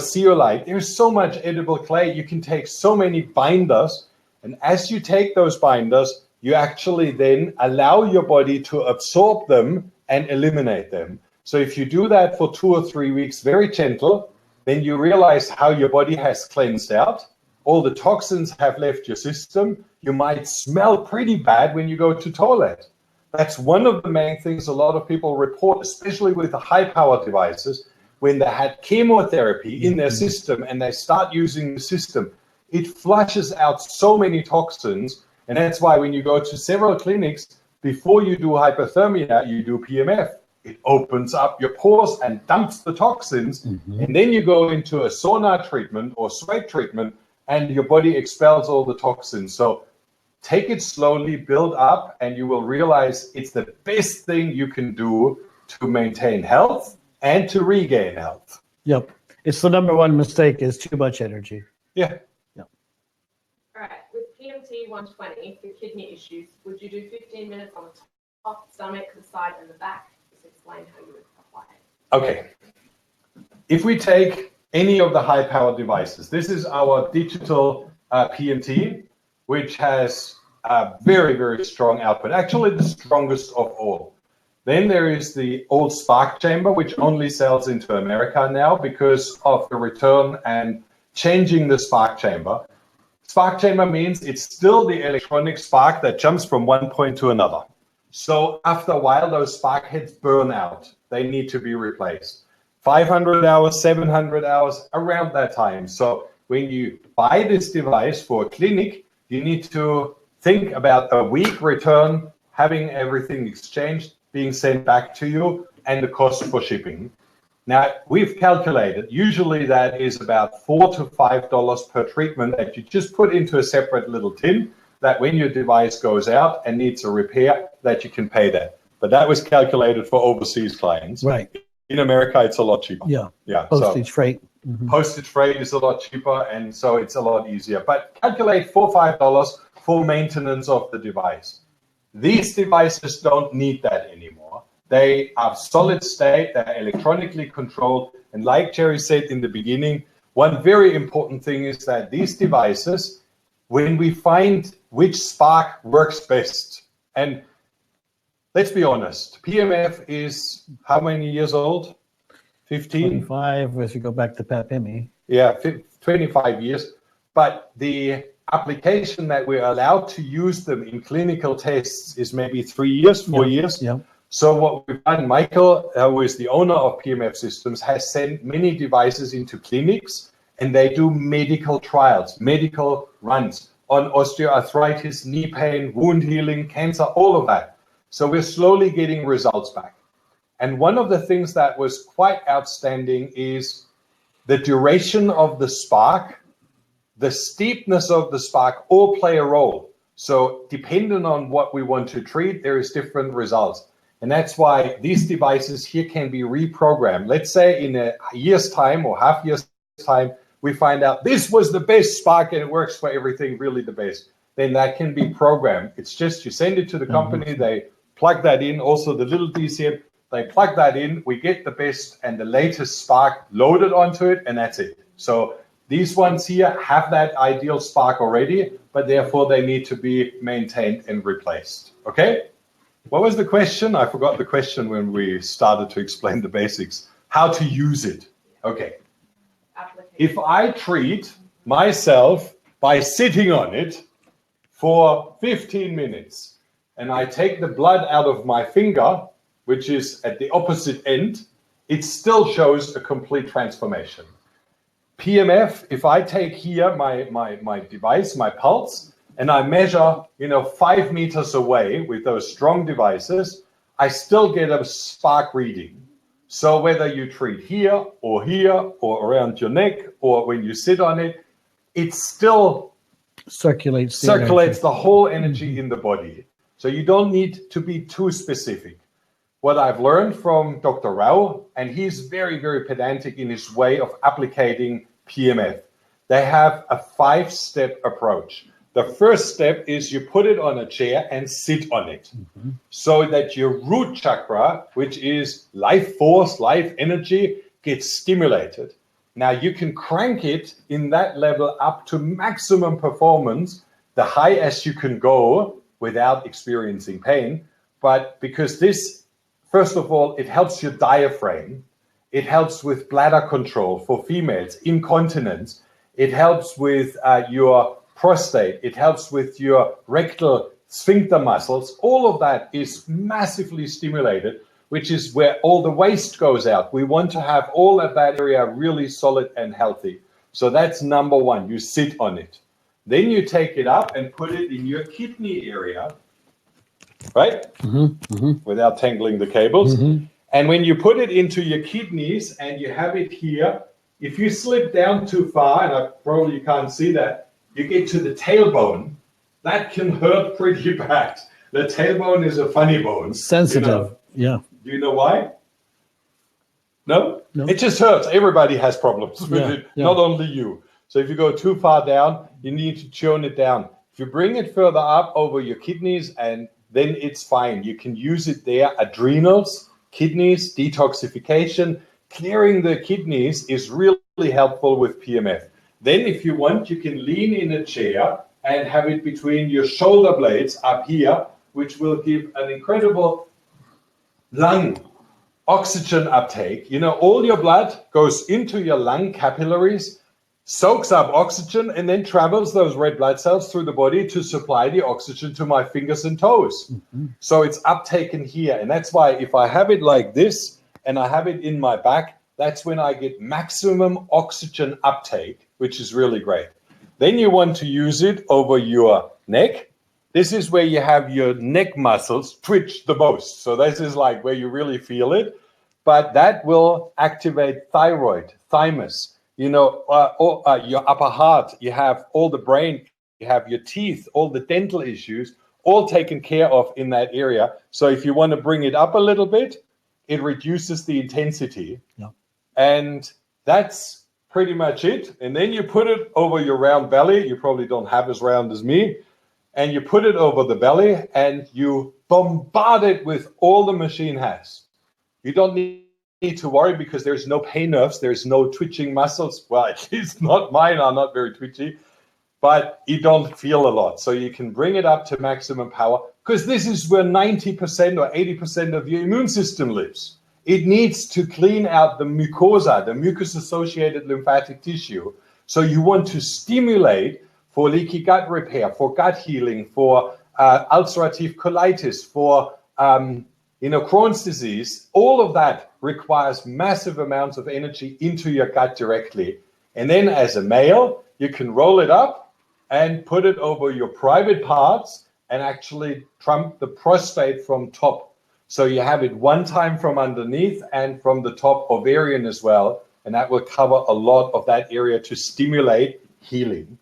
zeolite. There's so much edible clay. You can take so many binders. And as you take those binders, you actually then allow your body to absorb them and eliminate them. So if you do that for 2 or 3 weeks, very gentle, then you realize how your body has cleansed out. All the toxins have left your system. You might smell pretty bad when you go to toilet. That's one of the main things a lot of people report, especially with the high-power devices, when they had chemotherapy in their system and they start using the system. It flushes out so many toxins, and that's why when you go to several clinics, before you do hypothermia, you do PEMF. It opens up your pores and dumps the toxins, and then you go into a sauna treatment or sweat treatment, and your body expels all the toxins. So take it slowly, build up, and you will realize it's the best thing you can do to maintain health and to regain health.
Yep. It's the number one mistake is too much energy.
Yeah.
All right, with PMT 120 for kidney issues, would you do 15 minutes on the top, stomach, the side, and the back? Just explain how you would apply it.
Okay. If we take any of the high-powered devices, this is our digital PMT, which has a very, very strong output, actually the strongest of all. Then there is the old spark chamber, which only sells into America now because of the return and changing the spark chamber. Spark chamber means it's still the electronic spark that jumps from one point to another. So after a while, those spark heads burn out. They need to be replaced. 500 hours, 700 hours, around that time. So when you buy this device for a clinic, you need to think about a week return, having everything exchanged, being sent back to you, and the cost for shipping. Now, we've calculated, usually that is about $4 to $5 per treatment that you just put into a separate little tin, that when your device goes out and needs a repair, that you can pay that. But that was calculated for overseas clients.
Right.
In America, it's a lot cheaper.
Yeah. Postage freight.
Postage freight is a lot cheaper, and so it's a lot easier. But calculate $4 or $5 for maintenance of the device. These devices don't need that anymore. They are solid state, they're electronically controlled. And like Jerry said in the beginning, one very important thing is that these devices, when we find which spark works best, and let's be honest, PEMF is how many years old? 15?
25, if you go back to Pat Pimmy.
Yeah, 25 years. But the application that we're allowed to use them in clinical tests is maybe 3 years, 4 years.
Yeah.
So what we've done, Michael, who is the owner of PEMF Systems, has sent many devices into clinics, and they do medical trials, medical runs on osteoarthritis, knee pain, wound healing, cancer, all of that. So we're slowly getting results back. And one of the things that was quite outstanding is the duration of the spark, the steepness of the spark all play a role. So depending on what we want to treat, there is different results. And that's why these devices here can be reprogrammed. Let's say in a year's time or half year's time, we find out this was the best spark and it works for everything, really the best. Then that can be programmed. It's just you send it to the company, they plug that in, also the little DCM, they plug that in, we get the best and the latest spark loaded onto it, and that's it. So these ones here have that ideal spark already, but therefore they need to be maintained and replaced. Okay? What was the question? I forgot the question when we started to explain the basics. How to use it. Okay. If I treat myself by sitting on it for 15 minutes and I take the blood out of my finger, which is at the opposite end, it still shows a complete transformation. PEMF, if I take here my device, my pulse, and I measure, 5 meters away with those strong devices, I still get a spark reading. So whether you treat here or around your neck or when you sit on it, it still
circulates
the whole energy in the body. So you don't need to be too specific. What I've learned from Dr. Rao, and he's very, very pedantic in his way of applicating PEMF. They have a 5-step approach. The first step is you put it on a chair and sit on it, so that your root chakra, which is life force, life energy, gets stimulated. Now you can crank it in that level up to maximum performance, the highest you can go without experiencing pain. But because this, first of all, it helps your diaphragm, it helps with bladder control for females, incontinence, it helps with your prostate, it helps with your rectal sphincter muscles. All of that is massively stimulated, which is where all the waste goes out. We want to have all of that area really solid and healthy. So that's number one, you sit on it. Then you take it up and put it in your kidney area, right? Without tangling the cables. And when you put it into your kidneys and you have it here, if you slip down too far, and I probably can't see that, you get to the tailbone, that can hurt pretty bad. The tailbone is a funny bone.
Sensitive, yeah.
Do you know why? No?
No.
It just hurts. Everybody has problems with it, not only you. So if you go too far down, you need to tune it down. If you bring it further up over your kidneys, and then it's fine. You can use it there. Adrenals, kidneys, detoxification, clearing the kidneys is really helpful with PEMF. Then if you want, you can lean in a chair and have it between your shoulder blades up here, which will give an incredible lung oxygen uptake. All your blood goes into your lung capillaries, soaks up oxygen, and then travels those red blood cells through the body to supply the oxygen to my fingers and toes. So it's uptaken here. And that's why if I have it like this and I have it in my back, that's when I get maximum oxygen uptake, which is really great. Then you want to use it over your neck. This is where you have your neck muscles twitch the most. So this is like where you really feel it. But that will activate thyroid, thymus, your upper heart. You have all the brain, you have your teeth, all the dental issues, all taken care of in that area. So if you want to bring it up a little bit, it reduces the intensity.
Yeah.
And that's pretty much it. And then you put it over your round belly. You probably don't have as round as me. And you put it over the belly and you bombard it with all the machine has. You don't need to worry because there's no pain nerves. There's no twitching muscles. Well, at least not mine are not very twitchy, but you don't feel a lot. So you can bring it up to maximum power because this is where 90% or 80% of your immune system lives. It needs to clean out the mucosa, the mucus-associated lymphatic tissue. So you want to stimulate for leaky gut repair, for gut healing, for ulcerative colitis, for Crohn's disease. All of that requires massive amounts of energy into your gut directly. And then as a male, you can roll it up and put it over your private parts and actually trump the prostate from top. So you have it one time from underneath and from the top ovarian as well. And that will cover a lot of that area to stimulate healing.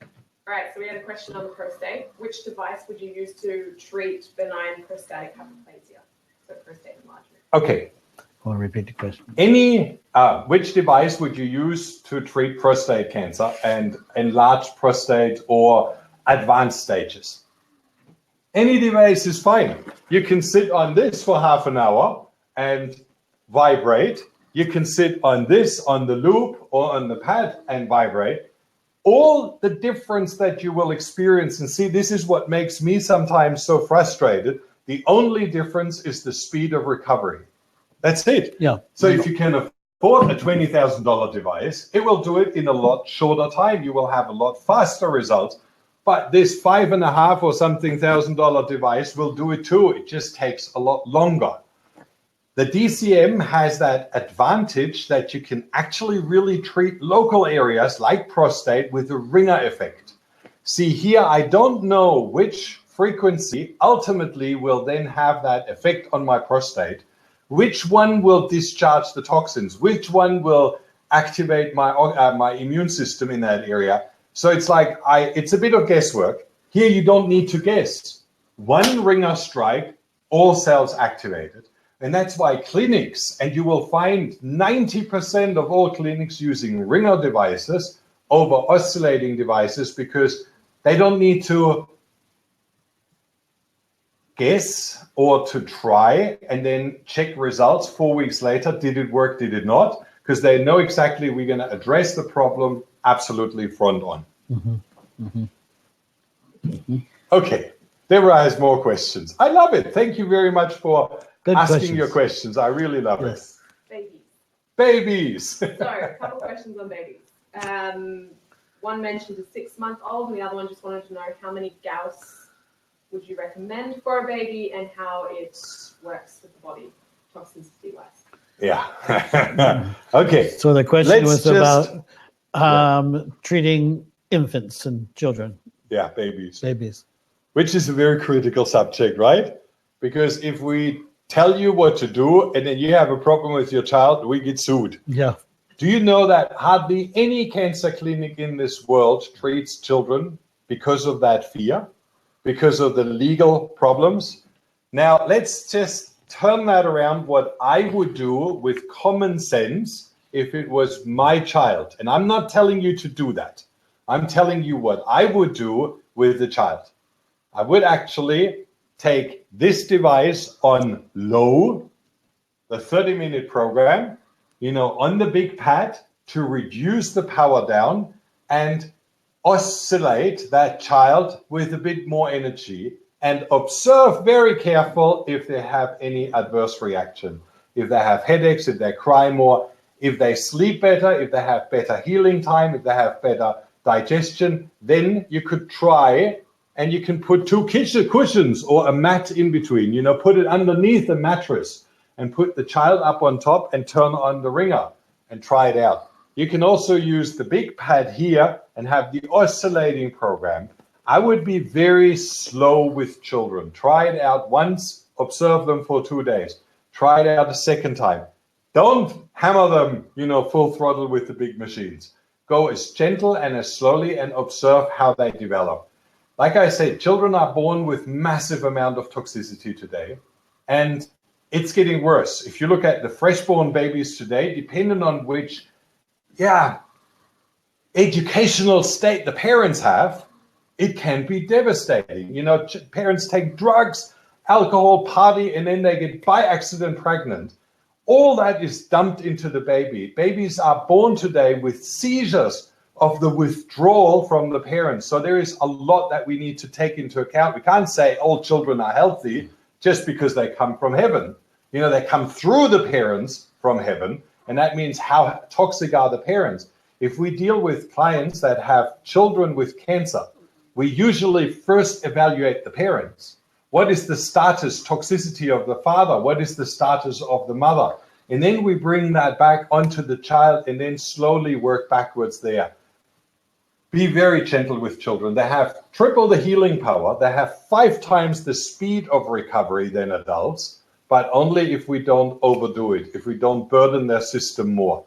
All right, so we had a question on the prostate. Which device would you use to treat benign prostatic hyperplasia? So prostate enlargement.
Okay.
I'll repeat the question.
Which device would you use to treat prostate cancer and enlarged prostate or advanced stages? Any device is fine. You can sit on this for half an hour and vibrate. You can sit on this, on the loop or on the pad and vibrate. All the difference that you will experience, and see, this is what makes me sometimes so frustrated. The only difference is the speed of recovery. That's it.
Yeah.
So if you can afford a $20,000 device, it will do it in a lot shorter time. You will have a lot faster results. But this $5,500 or something device will do it too. It just takes a lot longer. The DCM has that advantage that you can actually really treat local areas like prostate with a ringer effect. See here, I don't know which frequency ultimately will then have that effect on my prostate. Which one will discharge the toxins? Which one will activate my immune system in that area? So it's like it's a bit of guesswork. Here you don't need to guess. One ringer strike, all cells activated. And that's why clinics, and you will find 90% of all clinics using ringer devices over oscillating devices, because they don't need to guess or to try and then check results 4 weeks later. Did it work? Did it not? Because they know exactly we're going to address the problem absolutely front on. Okay, Deborah has more questions. I love it. Thank you very much for asking your questions. I really love it. Babies.
So, a couple questions on babies. One mentioned a 6-month-old, and the other one just wanted to know how many Gauss would you recommend for a baby and how it works with the body, toxicity-wise.
Yeah. Okay.
So the question was about treating infants and children.
Yeah, babies.
Babies.
Which is a very critical subject, right? Because if we tell you what to do and then you have a problem with your child, we get sued.
Yeah.
Do you know that hardly any cancer clinic in this world treats children because of that fear, because of the legal problems? Now, let's just turn that around. What I would do with common sense if it was my child. And I'm not telling you to do that. I'm telling you what I would do with the child. I would actually take this device on low, the 30-minute program, on the big pad to reduce the power down and oscillate that child with a bit more energy and observe very careful if they have any adverse reaction. If they have headaches, if they cry more, if they sleep better, if they have better healing time, if they have better digestion, then you could try and you can put 2 cushions or a mat in between, put it underneath the mattress and put the child up on top and turn on the ringer and try it out. You can also use the big pad here and have the oscillating program. I would be very slow with children. Try it out once, observe them for 2 days. Try it out a second time. Don't hammer them, full throttle with the big machines. Go as gentle and as slowly and observe how they develop. Like I said, children are born with massive amount of toxicity today, and it's getting worse. If you look at the freshborn babies today, depending on which, educational state the parents have, it can be devastating. Parents take drugs, alcohol, party, and then they get by accident pregnant. All that is dumped into the baby. Babies are born today with seizures of the withdrawal from the parents. So there is a lot that we need to take into account. We can't say all children are healthy just because they come from heaven. They come through the parents from heaven, and that means how toxic are the parents. If we deal with clients that have children with cancer, we usually first evaluate the parents. What is the status, toxicity of the father? What is the status of the mother? And then we bring that back onto the child and then slowly work backwards there. Be very gentle with children. They have triple the healing power. They have 5 times the speed of recovery than adults, but only if we don't overdo it, if we don't burden their system more.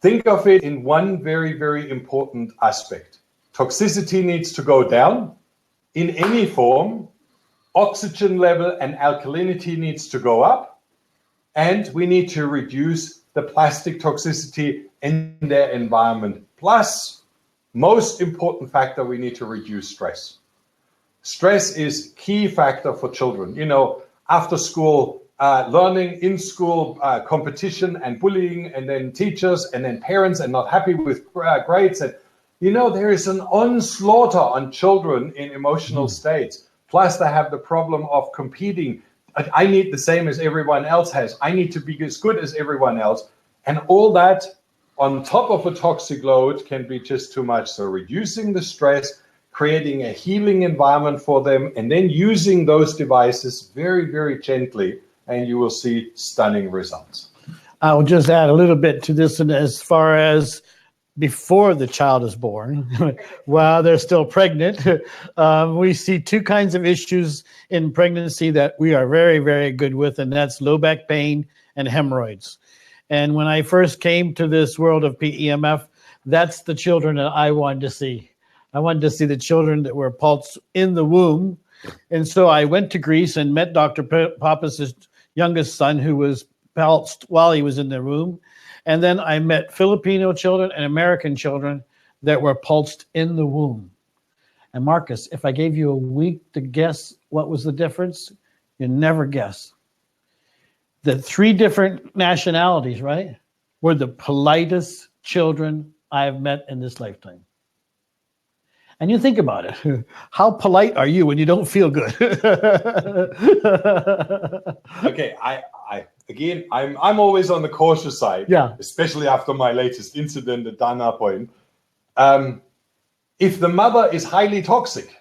Think of it in one very, very important aspect. Toxicity needs to go down in any form. Oxygen level and alkalinity needs to go up, and we need to reduce the plastic toxicity in their environment. Plus, most important factor, we need to reduce stress. Stress is key factor for children. After school learning, in school competition and bullying, and then teachers, and then parents, and not happy with grades. And there is an onslaught on children in emotional states. Plus, they have the problem of competing. I need the same as everyone else has. I need to be as good as everyone else. And all that on top of a toxic load can be just too much. So reducing the stress, creating a healing environment for them, and then using those devices very, very gently, and you will see stunning results.
I'll just add a little bit to this, and as far as before the child is born, while they're still pregnant, we see two kinds of issues in pregnancy that we are very, very good with, and that's low back pain and hemorrhoids. And when I first came to this world of PEMF, that's the children that I wanted to see. I wanted to see the children that were pulsed in the womb. And so I went to Greece and met Dr. Pappas' youngest son, who was pulsed while he was in the womb. And then I met Filipino children and American children that were pulsed in the womb. And Marcus, if I gave you a week to guess what was the difference, you'd never guess. The three different nationalities, right, were the politest children I've met in this lifetime. And you think about it. How polite are you when you don't feel good?
Okay, I'm always on the cautious side.
Yeah.
Especially after my latest incident at Dana Point. If the mother is highly toxic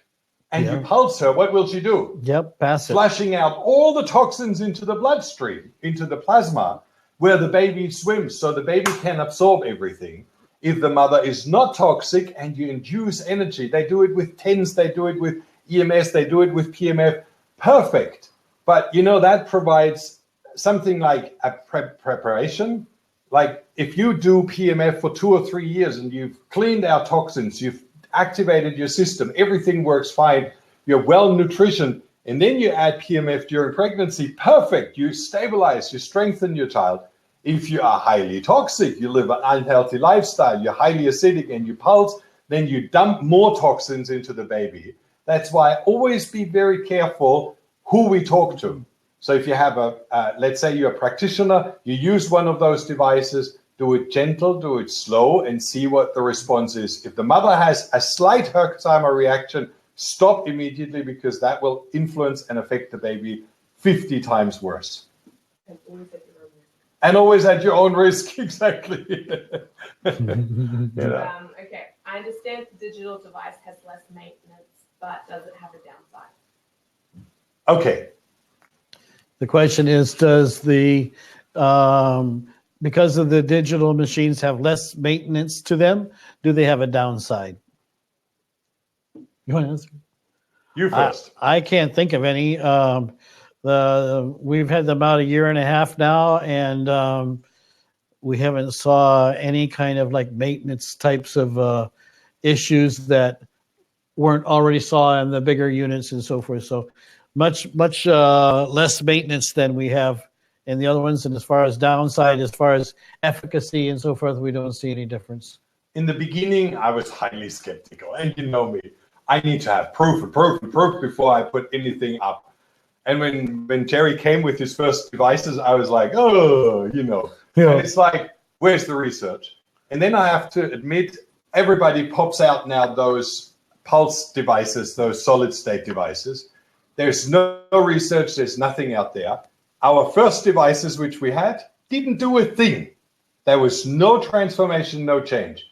and you pulse her, what will she do?
Yep, pass it.
Flushing out all the toxins into the bloodstream, into the plasma, where the baby swims, so the baby can absorb everything. If the mother is not toxic and you induce energy, they do it with TENS, they do it with EMS, they do it with PMF, perfect. But that provides something like a preparation. Like if you do PMF for 2 or 3 years and you've cleaned out toxins, you've activated your system, everything works fine, you're well nutritioned, and then you add PMF during pregnancy, perfect. You stabilize, you strengthen your child. If you are highly toxic, you live an unhealthy lifestyle, you're highly acidic and you pulse, then you dump more toxins into the baby. That's why always be very careful who we talk to. So if you have let's say you're a practitioner, you use one of those devices, do it gentle, do it slow, and see what the response is. If the mother has a slight Herxheimer reaction, stop immediately, because that will influence and affect the baby 50 times worse. And always at your own risk, exactly.
Okay, I understand the digital device has less maintenance, but does it have a downside?
Okay.
The question is, does the because of the digital machines have less maintenance to them, do they have a downside? You want to answer?
You first.
I can't think of any. We've had them about 1.5 years now, and we haven't saw any kind of like maintenance types of issues that weren't already saw in the bigger units and so forth. So much less maintenance than we have in the other ones. And as far as downside, as far as efficacy and so forth, we don't see any difference.
In the beginning, I was highly skeptical, and you know me. I need to have proof before I put anything up. And when Jerry came with his first devices, I was like, oh, Yeah. And it's like, where's the research? And then I have to admit, everybody pops out now those pulse devices, those solid state devices. There's no research, there's nothing out there. Our first devices, which we had, didn't do a thing. There was no transformation, no change.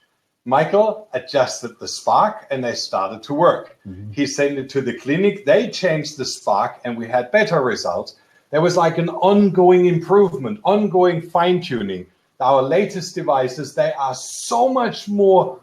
Michael adjusted the spark and they started to work. Mm-hmm. He sent it to the clinic. They changed the spark and we had better results. There was like an ongoing improvement, ongoing fine-tuning. Our latest devices, they are so much more,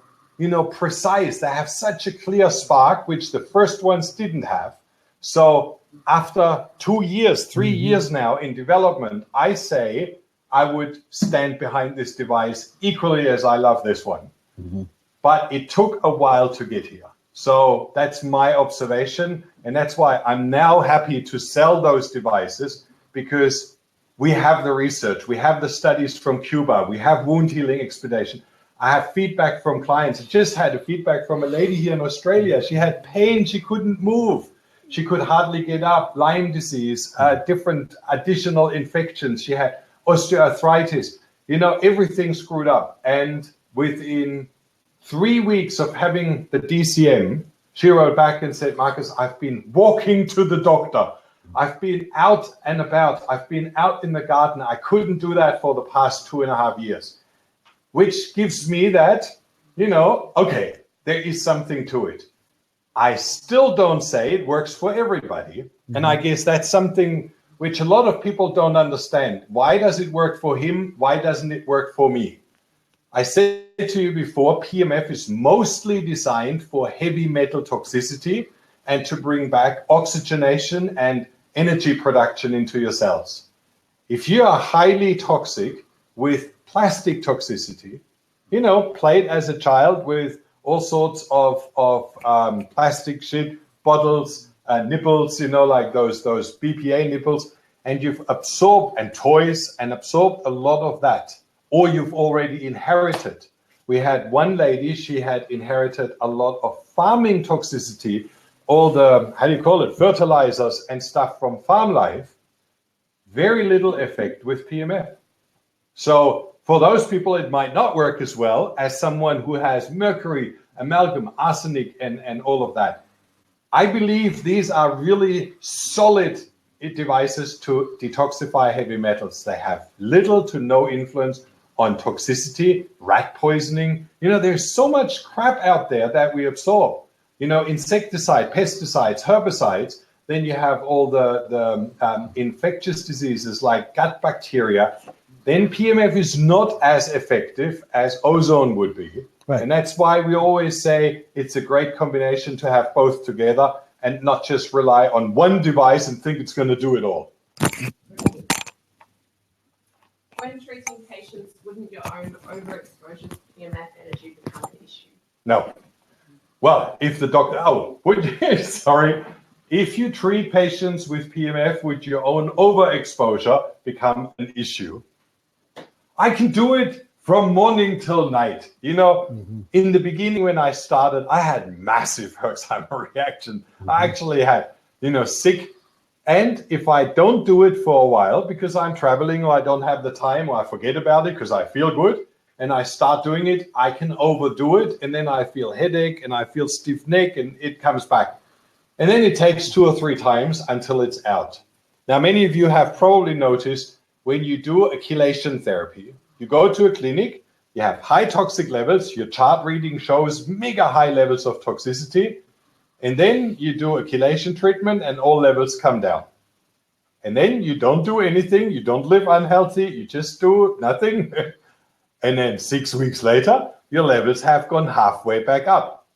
precise. They have such a clear spark, which the first ones didn't have. So after 2 years, 3 years now in development, I say I would stand behind this device equally as I love this one. Mm-hmm. But it took a while to get here. So that's my observation. And that's why I'm now happy to sell those devices, because we have the research. We have the studies from Cuba. We have wound healing expedition. I have feedback from clients. I just had a feedback from a lady here in Australia. She had pain. She couldn't move. She could hardly get up. Lyme disease, different additional infections. She had osteoarthritis. Everything screwed up. And within 3 weeks of having the DCM, she wrote back and said, Marcus, I've been walking to the doctor. I've been out and about. I've been out in the garden. I couldn't do that for the past 2.5 years, which gives me that, okay, there is something to it. I still don't say it works for everybody. Mm-hmm. And I guess that's something which a lot of people don't understand. Why does it work for him? Why doesn't it work for me? I said to you before, PEMF is mostly designed for heavy metal toxicity and to bring back oxygenation and energy production into your cells. If you are highly toxic with plastic toxicity, you know, played as a child with all sorts of plastic shit, bottles, nipples, you know, like those BPA nipples, and you've absorbed, and toys, and absorbed a lot of that, or you've already inherited. We had one lady, she had inherited a lot of farming toxicity, all the, how do you call it, fertilizers and stuff from farm life, very little effect with PEMF. So for those people, it might not work as well as someone who has mercury, amalgam, arsenic, and all of that. I believe these are really solid devices to detoxify heavy metals. They have little to no influence on toxicity, rat poisoning. You know, there's so much crap out there that we absorb. You know, insecticide, pesticides, herbicides. Then you have all the infectious diseases like gut bacteria. Then PEMF is not as effective as ozone would be. Right. And that's why we always say it's a great combination to have both together and not just rely on one device and think it's going to do it all.
When treating patients, wouldn't your own overexposure to PEMF energy become an issue?
No. Well, if the doctor, sorry. If you treat patients with PEMF, would your own overexposure become an issue? I can do it from morning till night. You know, in the beginning when I started, I had massive Herxheimer reaction. I actually had, you know, sick. And if I don't do it for a while because I'm traveling or I don't have the time or I forget about it because I feel good and I start doing it, I can overdo it. And then I feel headache and I feel stiff neck and it comes back. And then it takes 2 or 3 times until it's out. Now, many of you have probably noticed when you do a chelation therapy, you go to a clinic, you have high toxic levels, your chart reading shows mega high levels of toxicity, and then you do a chelation treatment and all levels come down. And then you don't do anything, you don't live unhealthy, you just do nothing. And then 6 weeks later, your levels have gone halfway back up.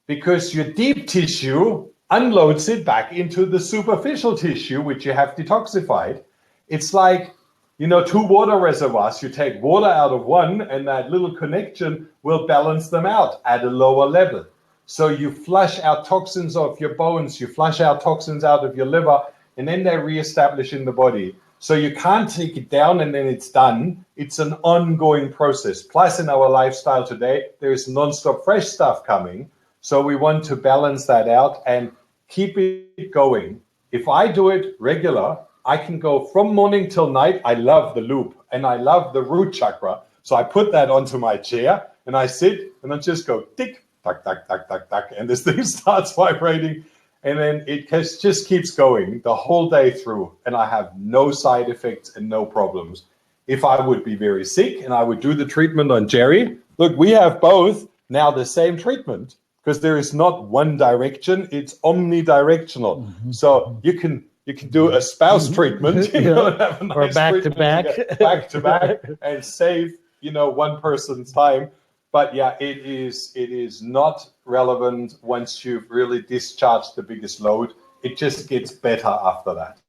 Because your deep tissue unloads it back into the superficial tissue, which you have detoxified. It's like, you know, 2 water reservoirs. You take water out of one and that little connection will balance them out at a lower level. So you flush out toxins off your bones, you flush out toxins out of your liver, and then they reestablish in the body. So you can't take it down and then it's done. It's an ongoing process. Plus in our lifestyle today, there is nonstop fresh stuff coming. So we want to balance that out and keep it going. If I do it regular, I can go from morning till night. I love the loop and I love the root chakra. So I put that onto my chair and I sit and I just go tick, tack, tack, tack, tack, tack. And this thing starts vibrating. And then it just keeps going the whole day through. And I have no side effects and no problems. If I would be very sick and I would do the treatment on Jerry, look, we have both now the same treatment because there is not one direction. It's omnidirectional. So you can do a spouse treatment, you know, have a nice
or back to
back and save, you know, one person's time. But yeah, it is not relevant once you've really discharged the biggest load. It just gets better after that.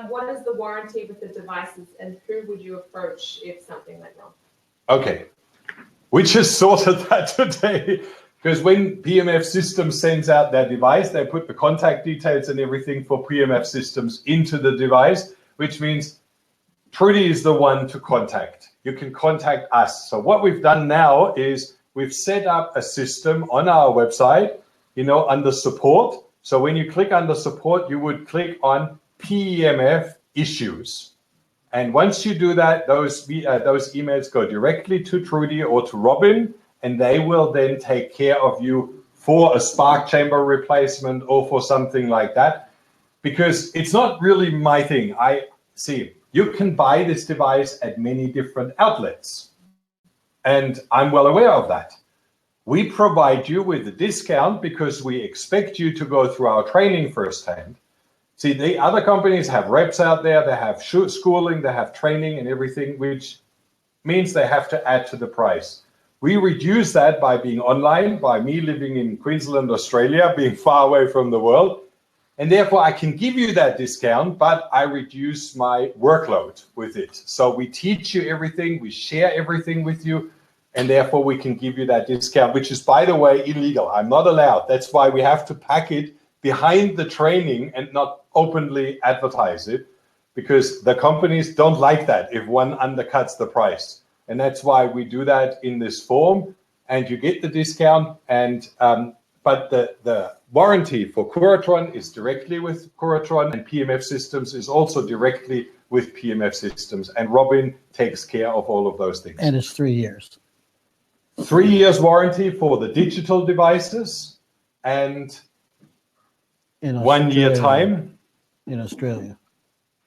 What is the warranty with the devices and who would you approach if something went wrong?
Okay, we just sorted that today. Because when PEMF Systems sends out their device, they put the contact details and everything for PEMF Systems into the device, which means Trudy is the one to contact. You can contact us. So what we've done now is we've set up a system on our website, you know, under support. So when you click under support, you would click on PEMF issues. And once you do that, those emails go directly to Trudy or to Robin, and they will then take care of you for a spark chamber replacement or for something like that. Because it's not really my thing. I see. You can buy this device at many different outlets. And I'm well aware of that. We provide you with a discount because we expect you to go through our training firsthand. See, the other companies have reps out there, they have schooling, they have training and everything, which means they have to add to the price. We reduce that by being online, by me living in Queensland, Australia, being far away from the world. And therefore, I can give you that discount, but I reduce my workload with it. So we teach you everything, we share everything with you, and therefore we can give you that discount, which is, by the way, illegal. I'm not allowed. That's why we have to pack it behind the training and not openly advertise it, because the companies don't like that if one undercuts the price. And that's why we do that in this form, and you get the discount. And but the warranty for Curatron is directly with Curatron, and PEMF Systems is also directly with PEMF Systems. And Robin takes care of all of those things.
And it's 3 years.
3 years warranty for the digital devices, and
In
1 year
Australia.
time
In Australia.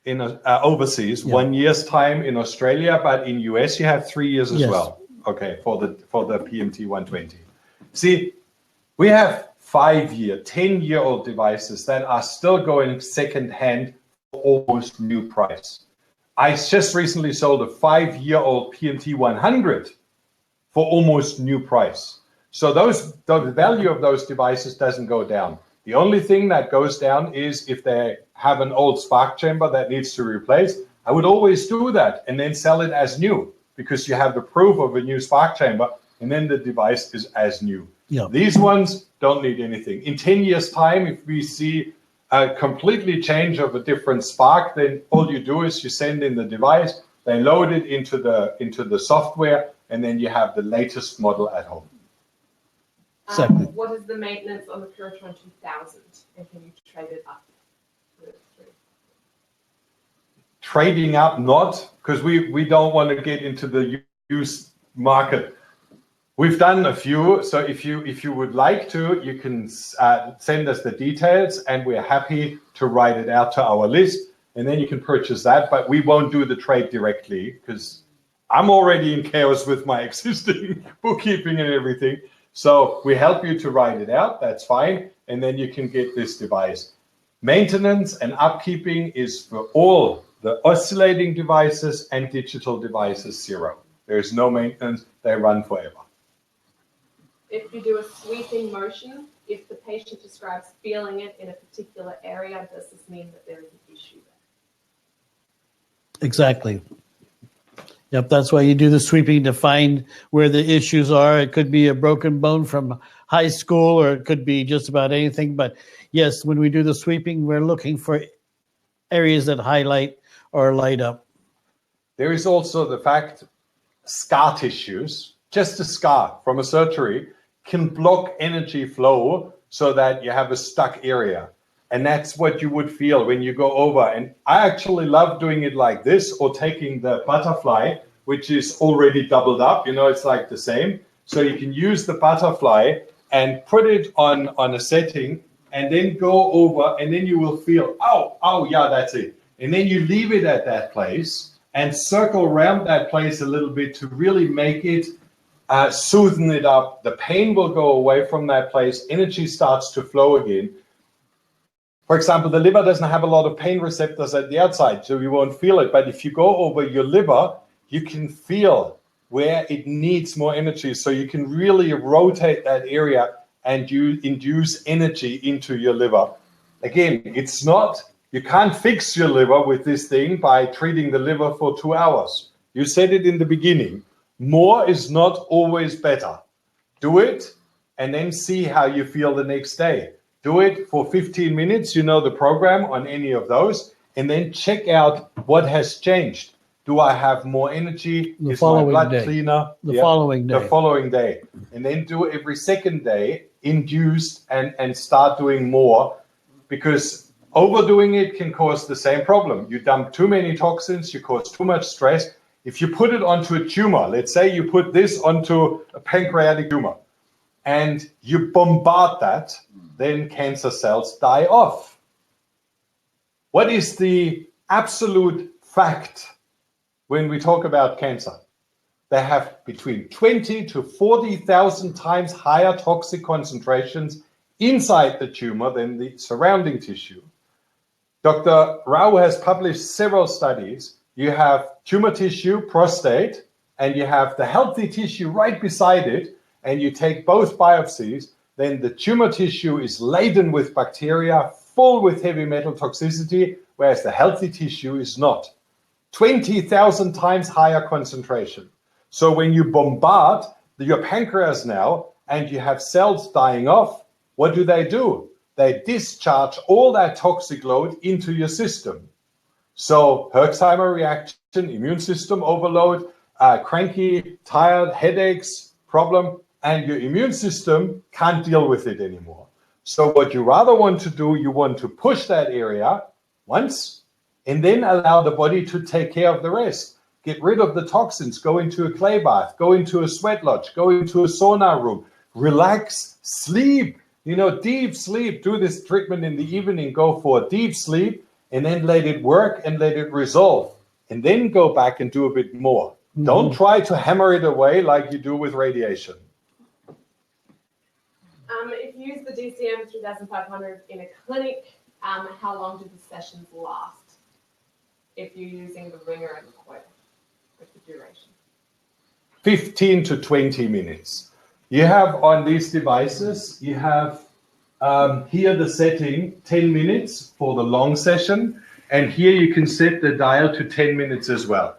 in overseas,
Yeah.
1 year's time in Australia, but in US you have 3 years as
Yes.
well. Okay, for the PMT 120. See, we have 5-year, 10-year-old devices that are still going second hand for almost new price. I just recently sold a 5-year-old PMT 100 for almost new price. So the value of those devices doesn't go down. The only thing that goes down is if they have an old spark chamber that needs to replace. I would always do that and then sell it as new, because you have the proof of a new spark chamber, and then the device is as new.
Yeah.
These ones don't need anything. In 10 years' time, if we see a completely change of a different spark, then all you do is you send in the device, they load it into the software, and then you have the latest model at home.
Exactly.
What is the maintenance on the Curatron 2000, and can you trade it up?
Trading up, not, because we don't want to get into the used market. We've done a few, so if you would like to, you can send us the details, and we're happy to write it out to our list, and then you can purchase that. But we won't do the trade directly, because I'm already in chaos with my existing bookkeeping and everything. So we help you to write it out, that's fine, and then you can get this device. Maintenance and upkeeping is for all the oscillating devices and digital devices, 0. There is no maintenance, they run forever.
If you do a sweeping motion, if the patient describes feeling it in a particular area, does this mean that there is an issue there?
Exactly. Yep, that's why you do the sweeping, to find where the issues are. It could be a broken bone from high school, or it could be just about anything. But yes, when we do the sweeping, we're looking for areas that highlight or light up.
There is also the fact scar tissues, just a scar from a surgery, can block energy flow so that you have a stuck area. And that's what you would feel when you go over. And I actually love doing it like this, or taking the butterfly, which is already doubled up. You know, it's like the same. So you can use the butterfly and put it on a setting, and then go over, and then you will feel, oh, yeah, that's it. And then you leave it at that place and circle around that place a little bit to really make it, soothen it up. The pain will go away from that place. Energy starts to flow again. For example, the liver doesn't have a lot of pain receptors at the outside, so you won't feel it. But if you go over your liver, you can feel where it needs more energy. So you can really rotate that area, and you induce energy into your liver. Again, it's not, you can't fix your liver with this thing by treating the liver for 2 hours. You said it in the beginning. More is not always better. Do it, and then see how you feel the next day. Do it for 15 minutes, you know the program on any of those, and then check out what has changed. Do I have more energy? Is my blood cleaner?
The following day.
The following day. And then do every second day, induced, and start doing more, because overdoing it can cause the same problem. You dump too many toxins, you cause too much stress. If you put it onto a tumor, let's say you put this onto a pancreatic tumor, and you bombard that, then cancer cells die off. What is the absolute fact when we talk about cancer? They have between 20 to 40,000 times higher toxic concentrations inside the tumor than the surrounding tissue. Dr. Rao has published several studies. You have tumor tissue, prostate, and you have the healthy tissue right beside it, and you take both biopsies, then the tumor tissue is laden with bacteria, full with heavy metal toxicity, whereas the healthy tissue is not. 20,000 times higher concentration. So when you bombard your pancreas now and you have cells dying off, what do? They discharge all that toxic load into your system. So Herxheimer reaction, immune system overload, cranky, tired, headaches, problem, and your immune system can't deal with it anymore. So what you rather want to do, you want to push that area once, and then allow the body to take care of the rest. Get rid of the toxins, go into a clay bath, go into a sweat lodge, go into a sauna room, relax, sleep, deep sleep. Do this treatment in the evening, go for a deep sleep, and then let it work and let it resolve. And then go back and do a bit more. Mm-hmm. Don't try to hammer it away like you do with radiation.
If you use the DCM 3500 in a clinic, how long do the sessions last? If you're using the ringer and the coil, what's the duration?
15 to 20 minutes. You have on these devices, you have here the setting 10 minutes for the long session, and here you can set the dial to 10 minutes as well.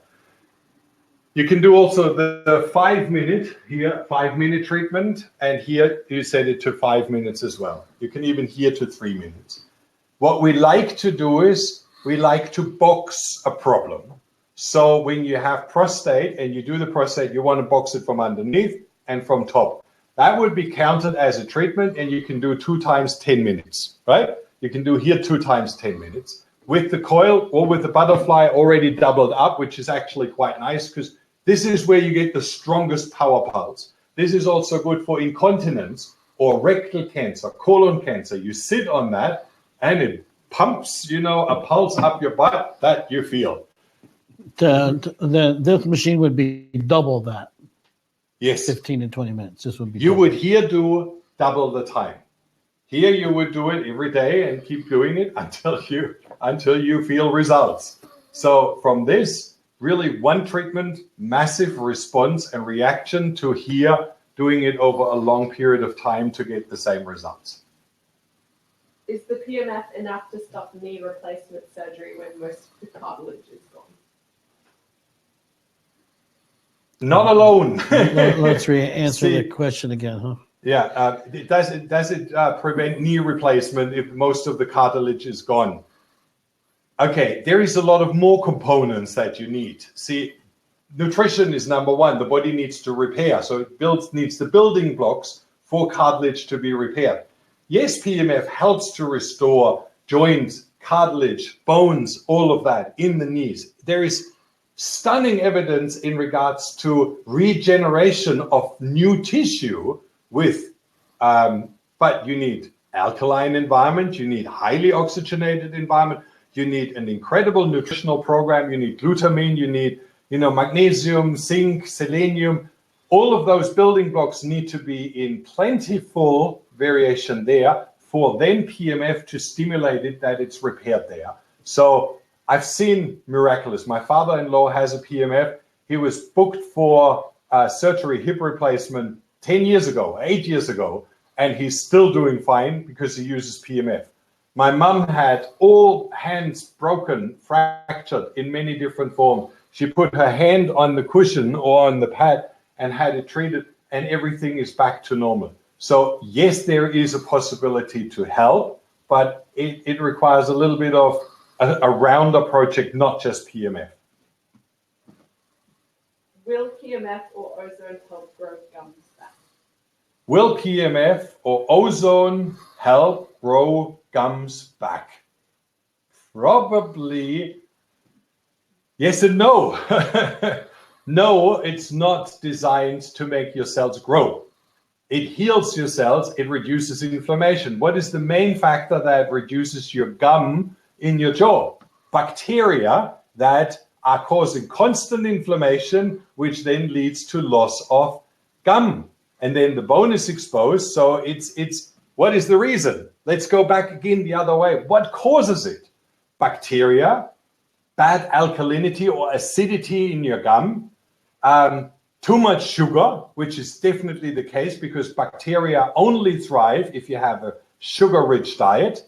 You can do also the 5 minute here, 5 minute treatment, and here you set it to 5 minutes as well. You can even here to 3 minutes. What we like to do is we like to box a problem. So when you have prostate and you do the prostate, you want to box it from underneath and from top. That would be counted as a treatment, and you can do 2 times 10 minutes, right? You can do here 2 times 10 minutes. With the coil or with the butterfly already doubled up, which is actually quite nice because this is where you get the strongest power pulse. This is also good for incontinence or rectal cancer, colon cancer. You sit on that and it pumps, a pulse up your butt that you feel.
This machine would be double that.
Yes.
15 and 20 minutes. This would be.
You would here do double the time. Here you would do it every day and keep doing it until you feel results. So from this, really one treatment, massive response and reaction to here doing it over a long period of time to get the same results.
Is the PEMF enough to stop knee replacement surgery when most of the cartilage is gone?
Not alone.
Let's answer the question again, huh?
Yeah. Does it prevent knee replacement if most of the cartilage is gone? Okay, there is a lot of more components that you need. See, nutrition is number one. The body needs to repair, so it needs the building blocks for cartilage to be repaired. Yes, PEMF helps to restore joints, cartilage, bones, all of that in the knees. There is stunning evidence in regards to regeneration of new tissue but you need alkaline environment, you need highly oxygenated environment, you need an incredible nutritional program, you need glutamine, you need, magnesium, zinc, selenium. All of those building blocks need to be in plentiful variation there for then PEMF to stimulate it that it's repaired there. So I've seen miraculous. My father-in-law has a PEMF. He was booked for surgery, hip replacement 10 years ago, 8 years ago, and he's still doing fine because he uses PEMF. My mom had all hands broken, fractured in many different forms. She put her hand on the cushion or on the pad and had it treated, and everything is back to normal. So yes, there is a possibility to help, but it requires a little bit of a rounder project, not just PEMF.
Will PEMF or ozone help grow gums back?
Will PEMF or ozone help grow gums back? Probably yes and no. No, it's not designed to make your cells grow. It heals your cells, it reduces inflammation. What is the main factor that reduces your gum in your jaw? Bacteria that are causing constant inflammation, which then leads to loss of gum. And then the bone is exposed. So it's what is the reason? Let's go back again the other way. What causes it? bacteria, bad alkalinity or acidity in your gum, too much sugar, which is definitely the case because bacteria only thrive if you have a sugar-rich diet.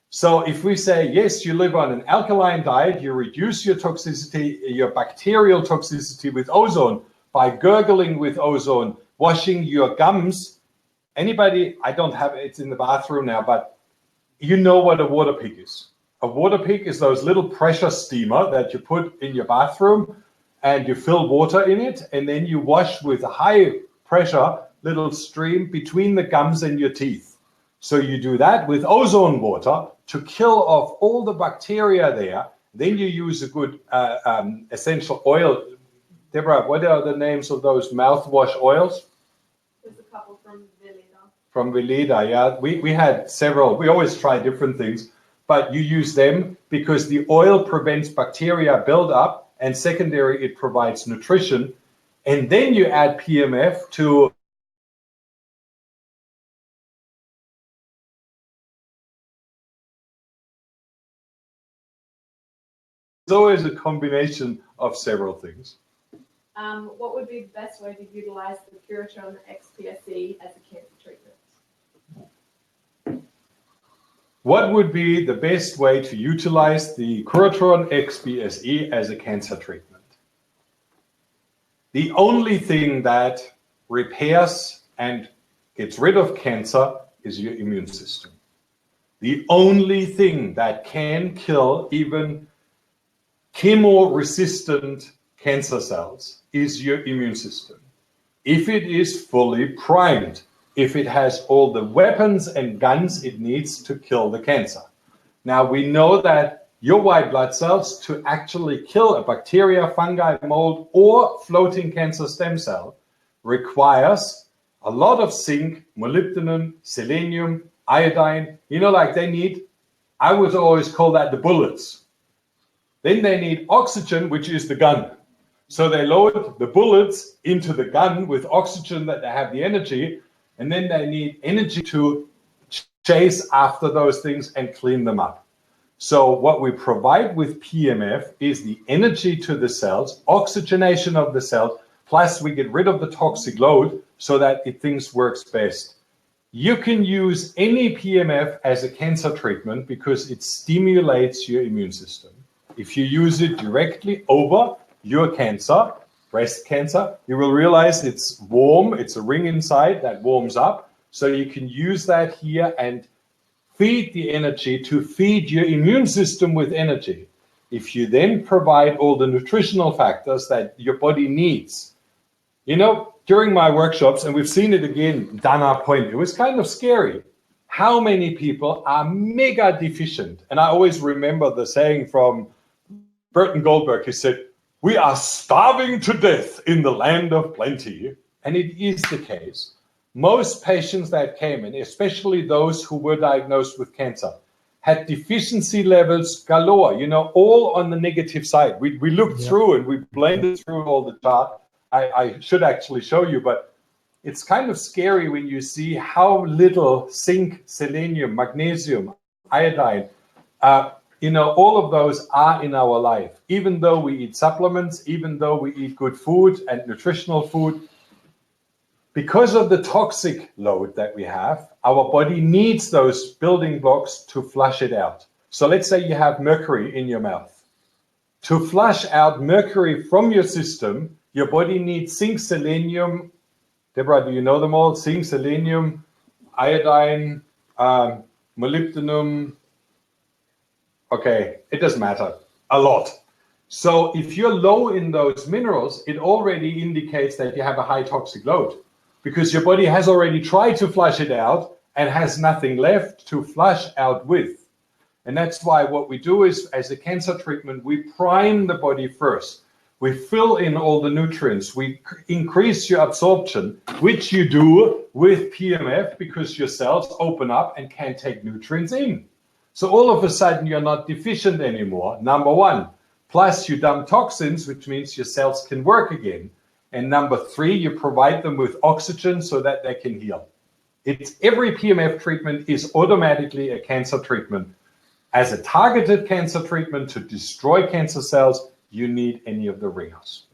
So if we say, yes, you live on an alkaline diet, you reduce your toxicity, your bacterial toxicity with ozone by gurgling with ozone, washing your gums. Anybody, I don't have it, it's in the bathroom now, but you know what a water pick is. A water pick is those little pressure steamer that you put in your bathroom and you fill water in it, and then you wash with a high pressure little stream between the gums and your teeth. So you do that with ozone water to kill off all the bacteria there. Then you use a good essential oil. Deborah, what are the names of those mouthwash oils?
There's a couple from Veleda.
From Veleda, yeah. We had several. We always try different things, but you use them because the oil prevents bacteria buildup, and secondary, it provides nutrition. And then you add PEMF to it's always a combination of several things.
What would be the best way to utilize the Curatron XPSE as a cancer treatment?
What would be the best way to utilize the Curatron XPSE as a cancer treatment? The only thing that repairs and gets rid of cancer is your immune system. The only thing that can kill even chemo-resistant cancer cells is your immune system. If it is fully primed, if it has all the weapons and guns it needs to kill the cancer. Now we know that your white blood cells, to actually kill a bacteria, fungi, mold, or floating cancer stem cell, requires a lot of zinc, molybdenum, selenium, iodine. You know, like they need, I would always call that the bullets. Then they need oxygen, which is the gun. So they load the bullets into the gun with oxygen that they have the energy, and then they need energy to chase after those things and clean them up. So what we provide with PEMF is the energy to the cells, oxygenation of the cells, plus we get rid of the toxic load so that things works best. You can use any PEMF as a cancer treatment because it stimulates your immune system. If you use it directly over your cancer, breast cancer, you will realize it's warm, it's a ring inside that warms up. So you can use that here and feed the energy to feed your immune system with energy. If you then provide all the nutritional factors that your body needs. You know, during my workshops, and we've seen it again, Dana Point, it was kind of scary. How many people are mega deficient? And I always remember the saying from Burton Goldberg, he said, "We are starving to death in the land of plenty." And it is the case. Most patients that came in, especially those who were diagnosed with cancer, had deficiency levels galore, you know, all on the negative side. We looked through and we blended through all the chart. I should actually show you, but it's kind of scary when you see how little zinc, selenium, magnesium, iodine, you know, all of those are in our life. Even though we eat supplements, even though we eat good food and nutritional food, because of the toxic load that we have, our body needs those building blocks to flush it out. So let's say you have mercury in your mouth. To flush out mercury from your system, your body needs zinc, selenium. Deborah, do you know them all? Zinc, selenium, iodine, molybdenum. Okay, it doesn't matter. A lot. So if you're low in those minerals, it already indicates that you have a high toxic load because your body has already tried to flush it out and has nothing left to flush out with. And that's why what we do is, as a cancer treatment, we prime the body first. We fill in all the nutrients. We increase your absorption, which you do with PEMF because your cells open up and can take nutrients in. So all of a sudden, you're not deficient anymore, number one. Plus, you dump toxins, which means your cells can work again. And number three, you provide them with oxygen so that they can heal. Every PEMF treatment is automatically a cancer treatment. As a targeted cancer treatment to destroy cancer cells, you need any of the ringers.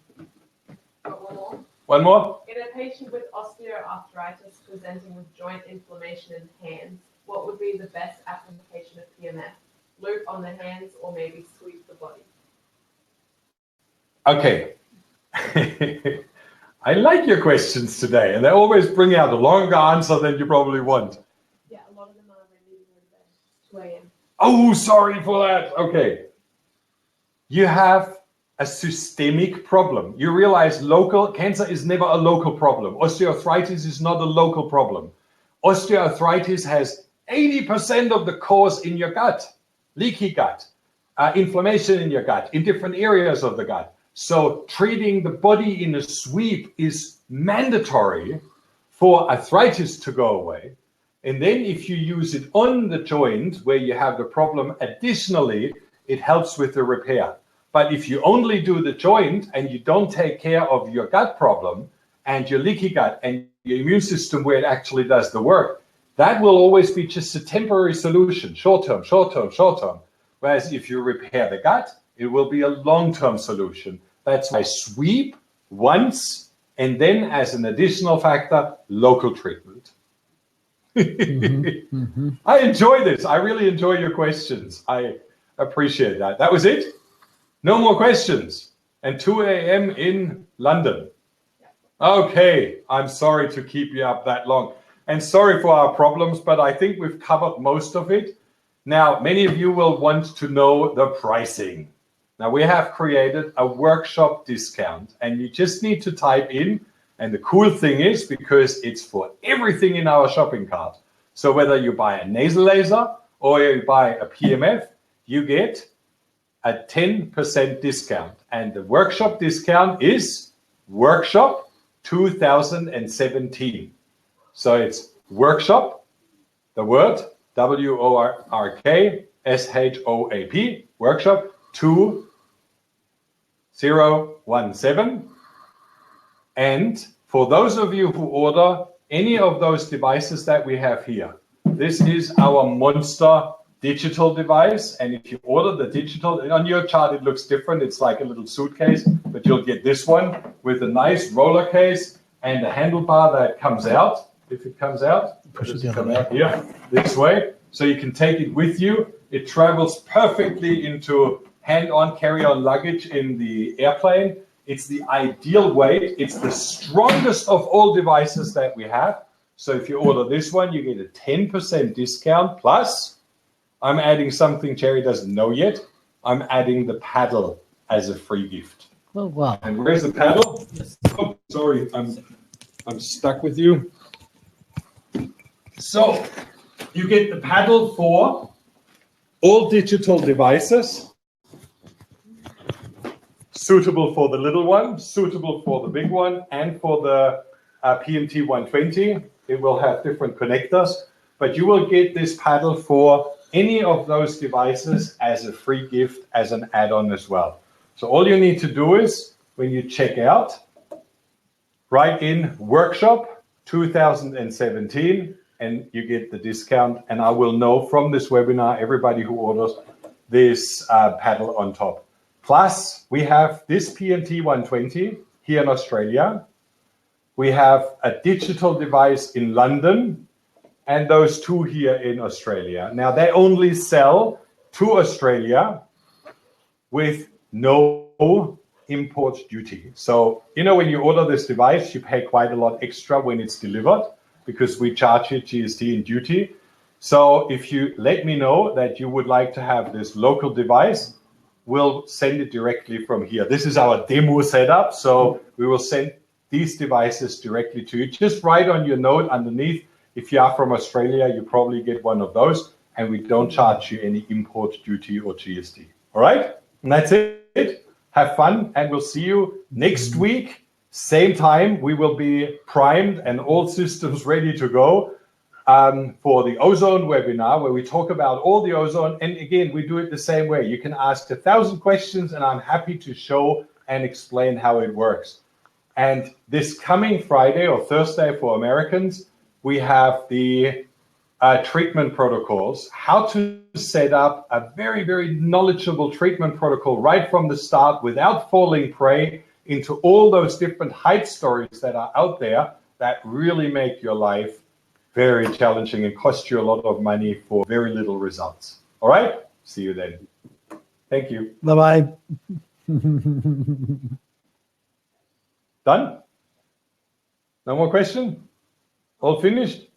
One more.
One more?
In a patient with osteoarthritis presenting with joint inflammation in hands, what would be the best application of PEMF? Loop on the hands or maybe sweep the body?
Okay. I like your questions today, and they always bring out a longer answer than you probably want.
Yeah, a lot of them are really, really bad. 2 a.m.
Oh, sorry for that. Okay. You have a systemic problem. You realize local cancer is never a local problem. Osteoarthritis is not a local problem. Osteoarthritis has 80% of the cause in your gut, leaky gut, inflammation in your gut, in different areas of the gut. So treating the body in a sweep is mandatory for arthritis to go away. And then if you use it on the joint where you have the problem, additionally, it helps with the repair. But if you only do the joint and you don't take care of your gut problem and your leaky gut and your immune system where it actually does the work, that will always be just a temporary solution, short term, short term, short term. Whereas if you repair the gut, it will be a long-term solution. That's why sweep once and then as an additional factor, local treatment. I enjoy this. I really enjoy your questions. I appreciate that. That was it? No more questions. And 2 a.m. in London. Okay, I'm sorry to keep you up that long. And sorry for our problems, but I think we've covered most of it. Now, many of you will want to know the pricing. Now, we have created a workshop discount, and you just need to type in. And the cool thing is, because it's for everything in our shopping cart. So whether you buy a nasal laser or you buy a PEMF, you get a 10% discount. And the workshop discount is workshop 2017. So it's workshop, the word WORKSHOAP, workshop 2017. And for those of you who order any of those devices that we have here, this is our monster digital device. And if you order the digital, on your chart it looks different. It's like a little suitcase, but you'll get this one with a nice roller case and a handlebar that comes out. If it comes out,
Push it
does it come
down.
out here this way. So you can take it with you. It travels perfectly into hand-on, carry-on luggage in the airplane. It's the ideal weight. It's the strongest of all devices that we have. So if you order this one, you get a 10% discount. Plus, I'm adding something Jerry doesn't know yet. I'm adding the paddle as a free gift.
Oh, wow.
And where's the paddle? Oh, sorry, I'm stuck with you. So you get the paddle for all digital devices. Suitable for the little one, suitable for the big one, and for the PMT 120. It will have different connectors, but you will get this paddle for any of those devices as a free gift, as an add-on as well. So all you need to do is, when you check out, write in workshop 2017, and you get the discount. And I will know from this webinar, everybody who orders this paddle on top. Plus, we have this PMT 120 here in Australia. We have a digital device in London and those two here in Australia. Now, they only sell to Australia with no import duty. So, you know, when you order this device, you pay quite a lot extra when it's delivered because we charge you GST and duty. So if you let me know that you would like to have this local device, we'll send it directly from here. This is our demo setup. So we will send these devices directly to you. Just write on your note underneath, if you are from Australia, you probably get one of those, and we don't charge you any import duty or GST. All right? And that's it. Have fun, and we'll see you next week. Same time, we will be primed and all systems ready to go for the ozone webinar, where we talk about all the ozone. And again, we do it the same way. You can ask 1,000 questions, and I'm happy to show and explain how it works. And this coming Friday or Thursday for Americans, we have the treatment protocols, how to set up a very, very knowledgeable treatment protocol right from the start without falling prey into all those different hype stories that are out there that really make your life very challenging and cost you a lot of money for very little results. All right? See you then. Thank you.
Bye-bye.
Done? No more question? All finished?